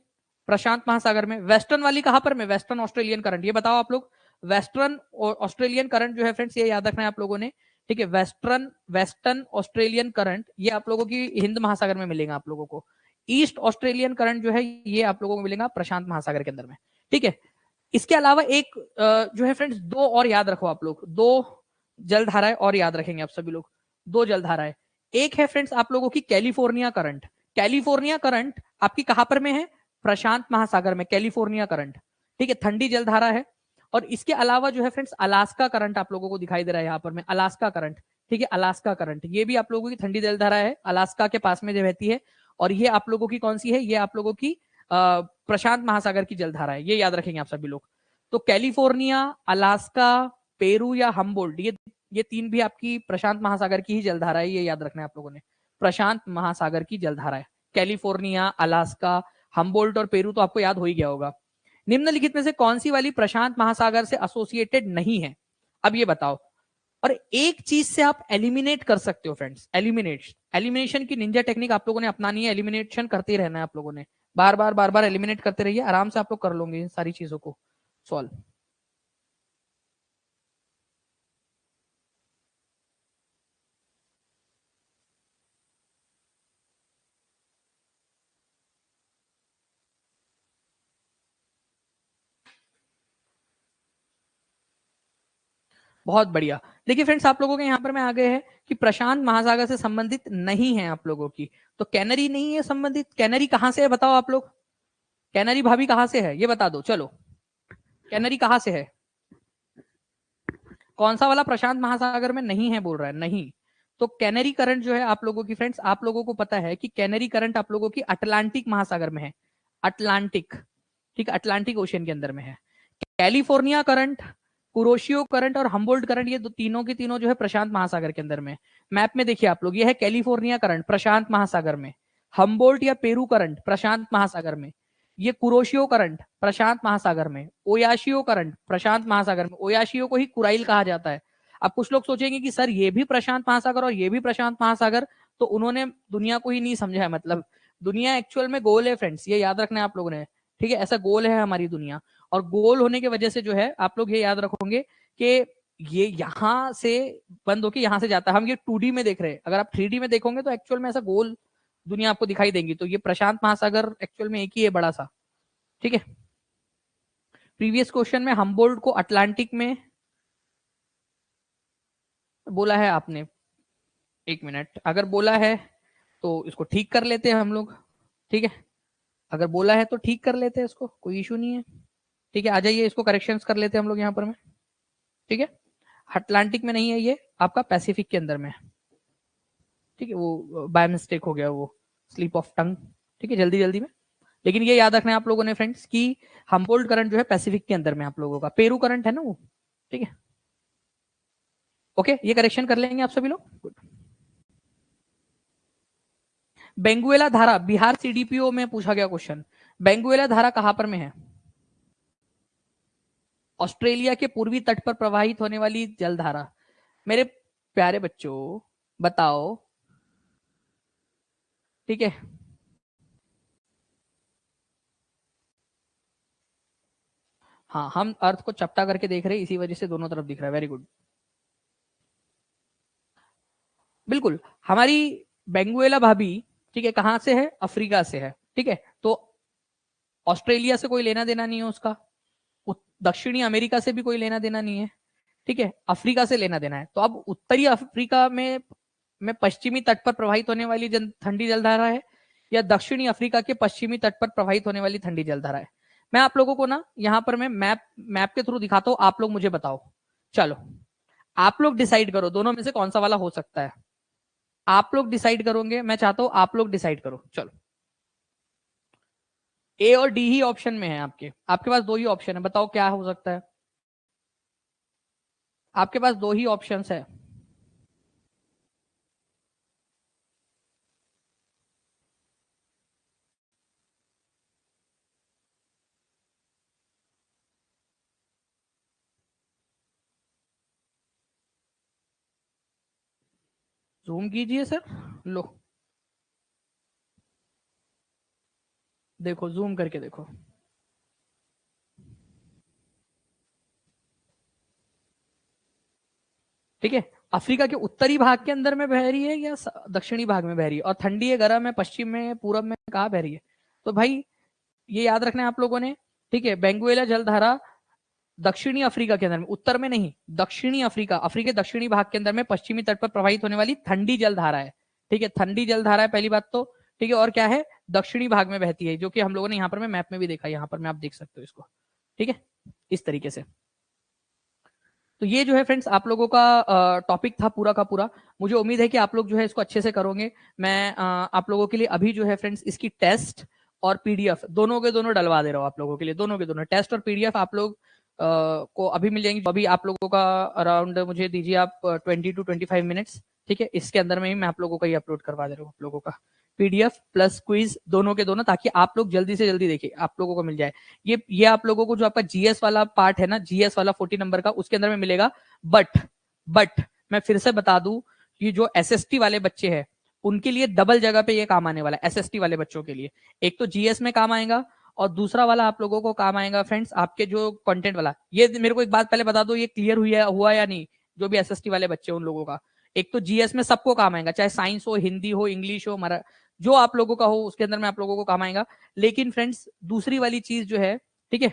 प्रशांत महासागर में। वेस्टर्न वाली कहां पर में? वेस्टर्न ऑस्ट्रेलियन करंट, ये बताओ आप लोग। वेस्टर्न ऑस्ट्रेलियन करंट जो है फ्रेंड्स ये याद रखना है आप लोगों ने, ठीक है। वेस्टर्न वेस्टर्न ऑस्ट्रेलियन करंट ये आप लोगों की हिंद महासागर में मिलेगा आप लोगों को। ईस्ट ऑस्ट्रेलियन करंट जो है ये आप लोगों को मिलेगा प्रशांत महासागर के अंदर में, ठीक है। इसके अलावा एक जो है फ्रेंड्स, दो और याद रखो आप लोग, दो जलधाराएं और याद रखेंगे आप सभी लोग, दो जलधाराएं। एक है फ्रेंड्स आप लोगों की कैलिफोर्निया करंट। कैलिफोर्निया करंट आपकी कहां पर में है? प्रशांत महासागर में, कैलिफोर्निया करंट, ठीक है, ठंडी जलधारा है। और इसके अलावा जो है फ्रेंड्स अलास्का करंट आप लोगों को दिखाई दे रहा है यहाँ पर में, अलास्का करंट, ठीक है, अलास्का करंट, ये भी आप लोगों की ठंडी जलधारा है, अलास्का के पास में जो रहती है। और ये आप लोगों की कौन सी है? ये आप लोगों की प्रशांत महासागर की जलधारा है, ये याद रखेंगे आप सभी लोग। तो कैलिफोर्निया, अलास्का, पेरू या हम्बोल्ट, ये तीन भी आपकी प्रशांत महासागर की ही जलधारा है, ये याद रखना है आप लोगों ने। प्रशांत महासागर की जलधारा है कैलिफोर्निया, अलास्का, हम्बोल्ट और पेरू, तो आपको याद हो ही गया होगा। निम्नलिखित में से कौन सी वाली प्रशांत महासागर से एसोसिएटेड नहीं है? अब ये बताओ। और एक चीज से आप एलिमिनेट कर सकते हो फ्रेंड्स, एलिमिनेशन की निंजा टेक्निक आप लोगों ने अपनानी है, एलिमिनेशन करते ही रहना है आप लोगों ने, बार बार एलिमिनेट करते रहिए, आराम से आप लोग कर लोगे इन सारी चीजों को सॉल्व। बहुत बढ़िया। देखिए फ्रेंड्स आप लोगों के यहाँ पर मैं आ गए हैं कि प्रशांत महासागर से संबंधित नहीं है आप लोगों की, तो कैनरी नहीं है संबंधित। कैनरी कहां से है बताओ आप लोग, कैनरी भाभी कहां से है ये बता दो, चलो कैनरी कहां से है? कौन सा वाला प्रशांत महासागर में नहीं है बोल रहा है? नहीं। तो कैनरी करंट जो है आप लोगों की फ्रेंड्स, आप लोगों को पता है कि कैनरी करंट आप लोगों की अटलांटिक महासागर में है, अटलांटिक, ठीक, अटलांटिक ओशन के अंदर में है। कैलिफोर्निया करंट, कुरोशियो करंट और हम्बोल्ट करंट, ये तीनों की तीनों जो है प्रशांत महासागर के अंदर में। मैप में देखिए आप लोग, ये है कैलिफोर्निया करंट प्रशांत महासागर में, हम्बोल्ट या पेरू करंट प्रशांत महासागर में, ये कुरोशियो करंट प्रशांत महासागर में, ओयाशियो करंट प्रशांत महासागर में। ओयाशियो को ही कुराइल कहा जाता है। अब कुछ लोग सोचेंगे कि सर ये भी प्रशांत महासागर और ये भी प्रशांत महासागर, तो उन्होंने दुनिया को ही नहीं समझा है। मतलब दुनिया एक्चुअल में गोल है फ्रेंड्स, ये याद रखना है आप लोगों ने, ठीक है, ऐसा गोल है हमारी दुनिया। और गोल होने की वजह से जो है आप लोग ये याद रखोगे कि ये यहां से बंद होके यहां से जाता है। हम ये 2D में देख रहे हैं, अगर आप 3D में देखोगे तो एक्चुअल में ऐसा गोल दुनिया आपको दिखाई देंगी। तो ये प्रशांत महासागर एक्चुअल में एक ही है बड़ा सा, ठीक है। प्रीवियस क्वेश्चन में हम्बोल्ट को अटलांटिक में बोला है आपने, एक मिनट, अगर बोला है तो इसको ठीक कर लेते हैं हम लोग, ठीक है। अगर बोला है तो ठीक कर लेते हैं इसको, कोई इशू नहीं है, ठीक है। आ जाइए, इसको करेक्शंस कर लेते हैं हम लोग यहाँ पर में, ठीक है। अटलांटिक में नहीं है, ये आपका पैसिफिक के अंदर में है, ठीक है। वो बाय मिस्टेक हो गया, वो स्लिप ऑफ टंग, ठीक है, जल्दी जल्दी में। लेकिन ये याद रखना है आप लोगों ने फ्रेंड्स कि हम्बोल्ट करंट जो है पैसिफिक के अंदर में आप लोगों का, पेरू करंट है ना वो, ठीक है। ओके, ये करेक्शन कर लेंगे आप सभी लोग, गुड। बेंगुएला धारा, बिहार सीडीपीओ में पूछा गया क्वेश्चन, बेंगुएला धारा कहां पर में है? ऑस्ट्रेलिया के पूर्वी तट पर प्रवाहित होने वाली जलधारा। मेरे प्यारे बच्चों बताओ, ठीक है। हाँ, हम अर्थ को चपटा करके देख रहे हैं, इसी वजह से दोनों तरफ दिख रहा है, वेरी गुड। बिल्कुल, हमारी बेंगुएला भाभी, ठीक है, कहां से है? अफ्रीका से है, ठीक है। तो ऑस्ट्रेलिया से कोई लेना देना नहीं है उसका, दक्षिणी अमेरिका से भी कोई लेना देना नहीं है, ठीक है। अफ्रीका से लेना देना है। तो अब उत्तरी अफ्रीका में पश्चिमी तट पर प्रवाहित होने वाली ठंडी जलधारा है, या दक्षिणी अफ्रीका के पश्चिमी तट पर प्रवाहित होने वाली ठंडी जलधारा है? मैं आप लोगों को ना यहाँ पर मैं मैप के थ्रू दिखाता हूँ, आप लोग मुझे बताओ। चलो, आप लोग डिसाइड करो दोनों में से कौन सा वाला हो सकता है। आप लोग डिसाइड करोगे, मैं चाहता हूं आप लोग डिसाइड करो। चलो, ए और डी ही ऑप्शन में है आपके, आपके पास दो ही ऑप्शन है, बताओ क्या हो सकता है। आपके पास दो ही ऑप्शंस है। जूम कीजिए सर, लो देखो, जूम करके देखो। ठीक है, अफ्रीका के उत्तरी भाग के अंदर में बह रही है या दक्षिणी भाग में बह रही है, और ठंडी है, गर्म है, पश्चिम में, पूरब में, कहाँ बह रही है? तो भाई ये याद रखना है आप लोगों ने, ठीक है। बेंगुएला जलधारा दक्षिणी अफ्रीका के अंदर में, उत्तर में नहीं, दक्षिणी अफ्रीका, अफ्रीका के दक्षिणी भाग के अंदर में पश्चिमी तट पर प्रवाहित होने वाली ठंडी जलधारा है, ठीक है। ठंडी जलधारा है पहली बात तो, ठीक है। और क्या है? दक्षिणी भाग में बहती है, जो कि हम लोगों ने यहाँ पर मैप में भी देखा, यहाँ पर में आप देख सकते हो इसको, ठीक है, इस तरीके से। तो ये जो है फ्रेंड्स आप लोगों का टॉपिक था पूरा का पूरा। मुझे उम्मीद है कि आप लोग जो है इसको अच्छे से करोगे। मैं आप लोगों के लिए अभी जो है फ्रेंड्स इसकी टेस्ट और पीडीएफ दोनों के दोनों डलवा दे रहा हूँ आप लोगों के लिए, दोनों के दोनों टेस्ट और पीडीएफ आप लोग को अभी मिल जाएंगी। अभी आप लोगों का अराउंड मुझे दीजिए आप 20 to 25 मिनट्स, ठीक है। इसके अंदर में ही मैं आप लोगों का ये अपलोड करवा दे रहा हूँ, आप लोगों का पीडीएफ प्लस क्विज दोनों के दोनों, ताकि आप लोग जल्दी से जल्दी देखिए, आप लोगों को मिल जाए। ये आप लोगों को जो आपका जीएस वाला पार्ट है ना, जीएस वाला 40 नंबर का, उसके अंदर में मिलेगा। बट मैं फिर से बता दूं कि जो एसएसटी वाले बच्चे हैं उनके लिए डबल जगह पे ये काम आने वाला है। एसएसटी वाले बच्चों के लिए एक तो जीएस में काम आएगा, और दूसरा वाला आप लोगों को काम आएगा फ्रेंड्स आपके जो कंटेंट वाला। ये मेरे को एक बात पहले बता दो, ये क्लियर हुआ या नहीं? जो भी एसएसटी वाले बच्चे उन लोगों का, एक तो जीएस में सबको काम आएगा, चाहे साइंस हो, हिंदी हो, इंग्लिश हो, जो आप लोगों का हो उसके अंदर में आप लोगों को काम आएगा। लेकिन फ्रेंड्स दूसरी वाली चीज जो है, ठीक है,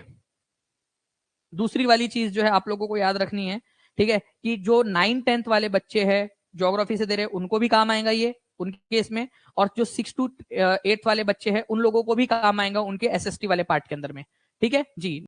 दूसरी वाली चीज जो है आप लोगों को याद रखनी है, ठीक है, कि जो 9th-10th वाले बच्चे हैं ज्योग्राफी से दे रहे, उनको भी काम आएगा ये उनके केस में। और जो 6 to 8 वाले बच्चे हैं उन लोगों को भी काम आएगा उनके एसएसटी वाले पार्ट के अंदर में, ठीक है जी।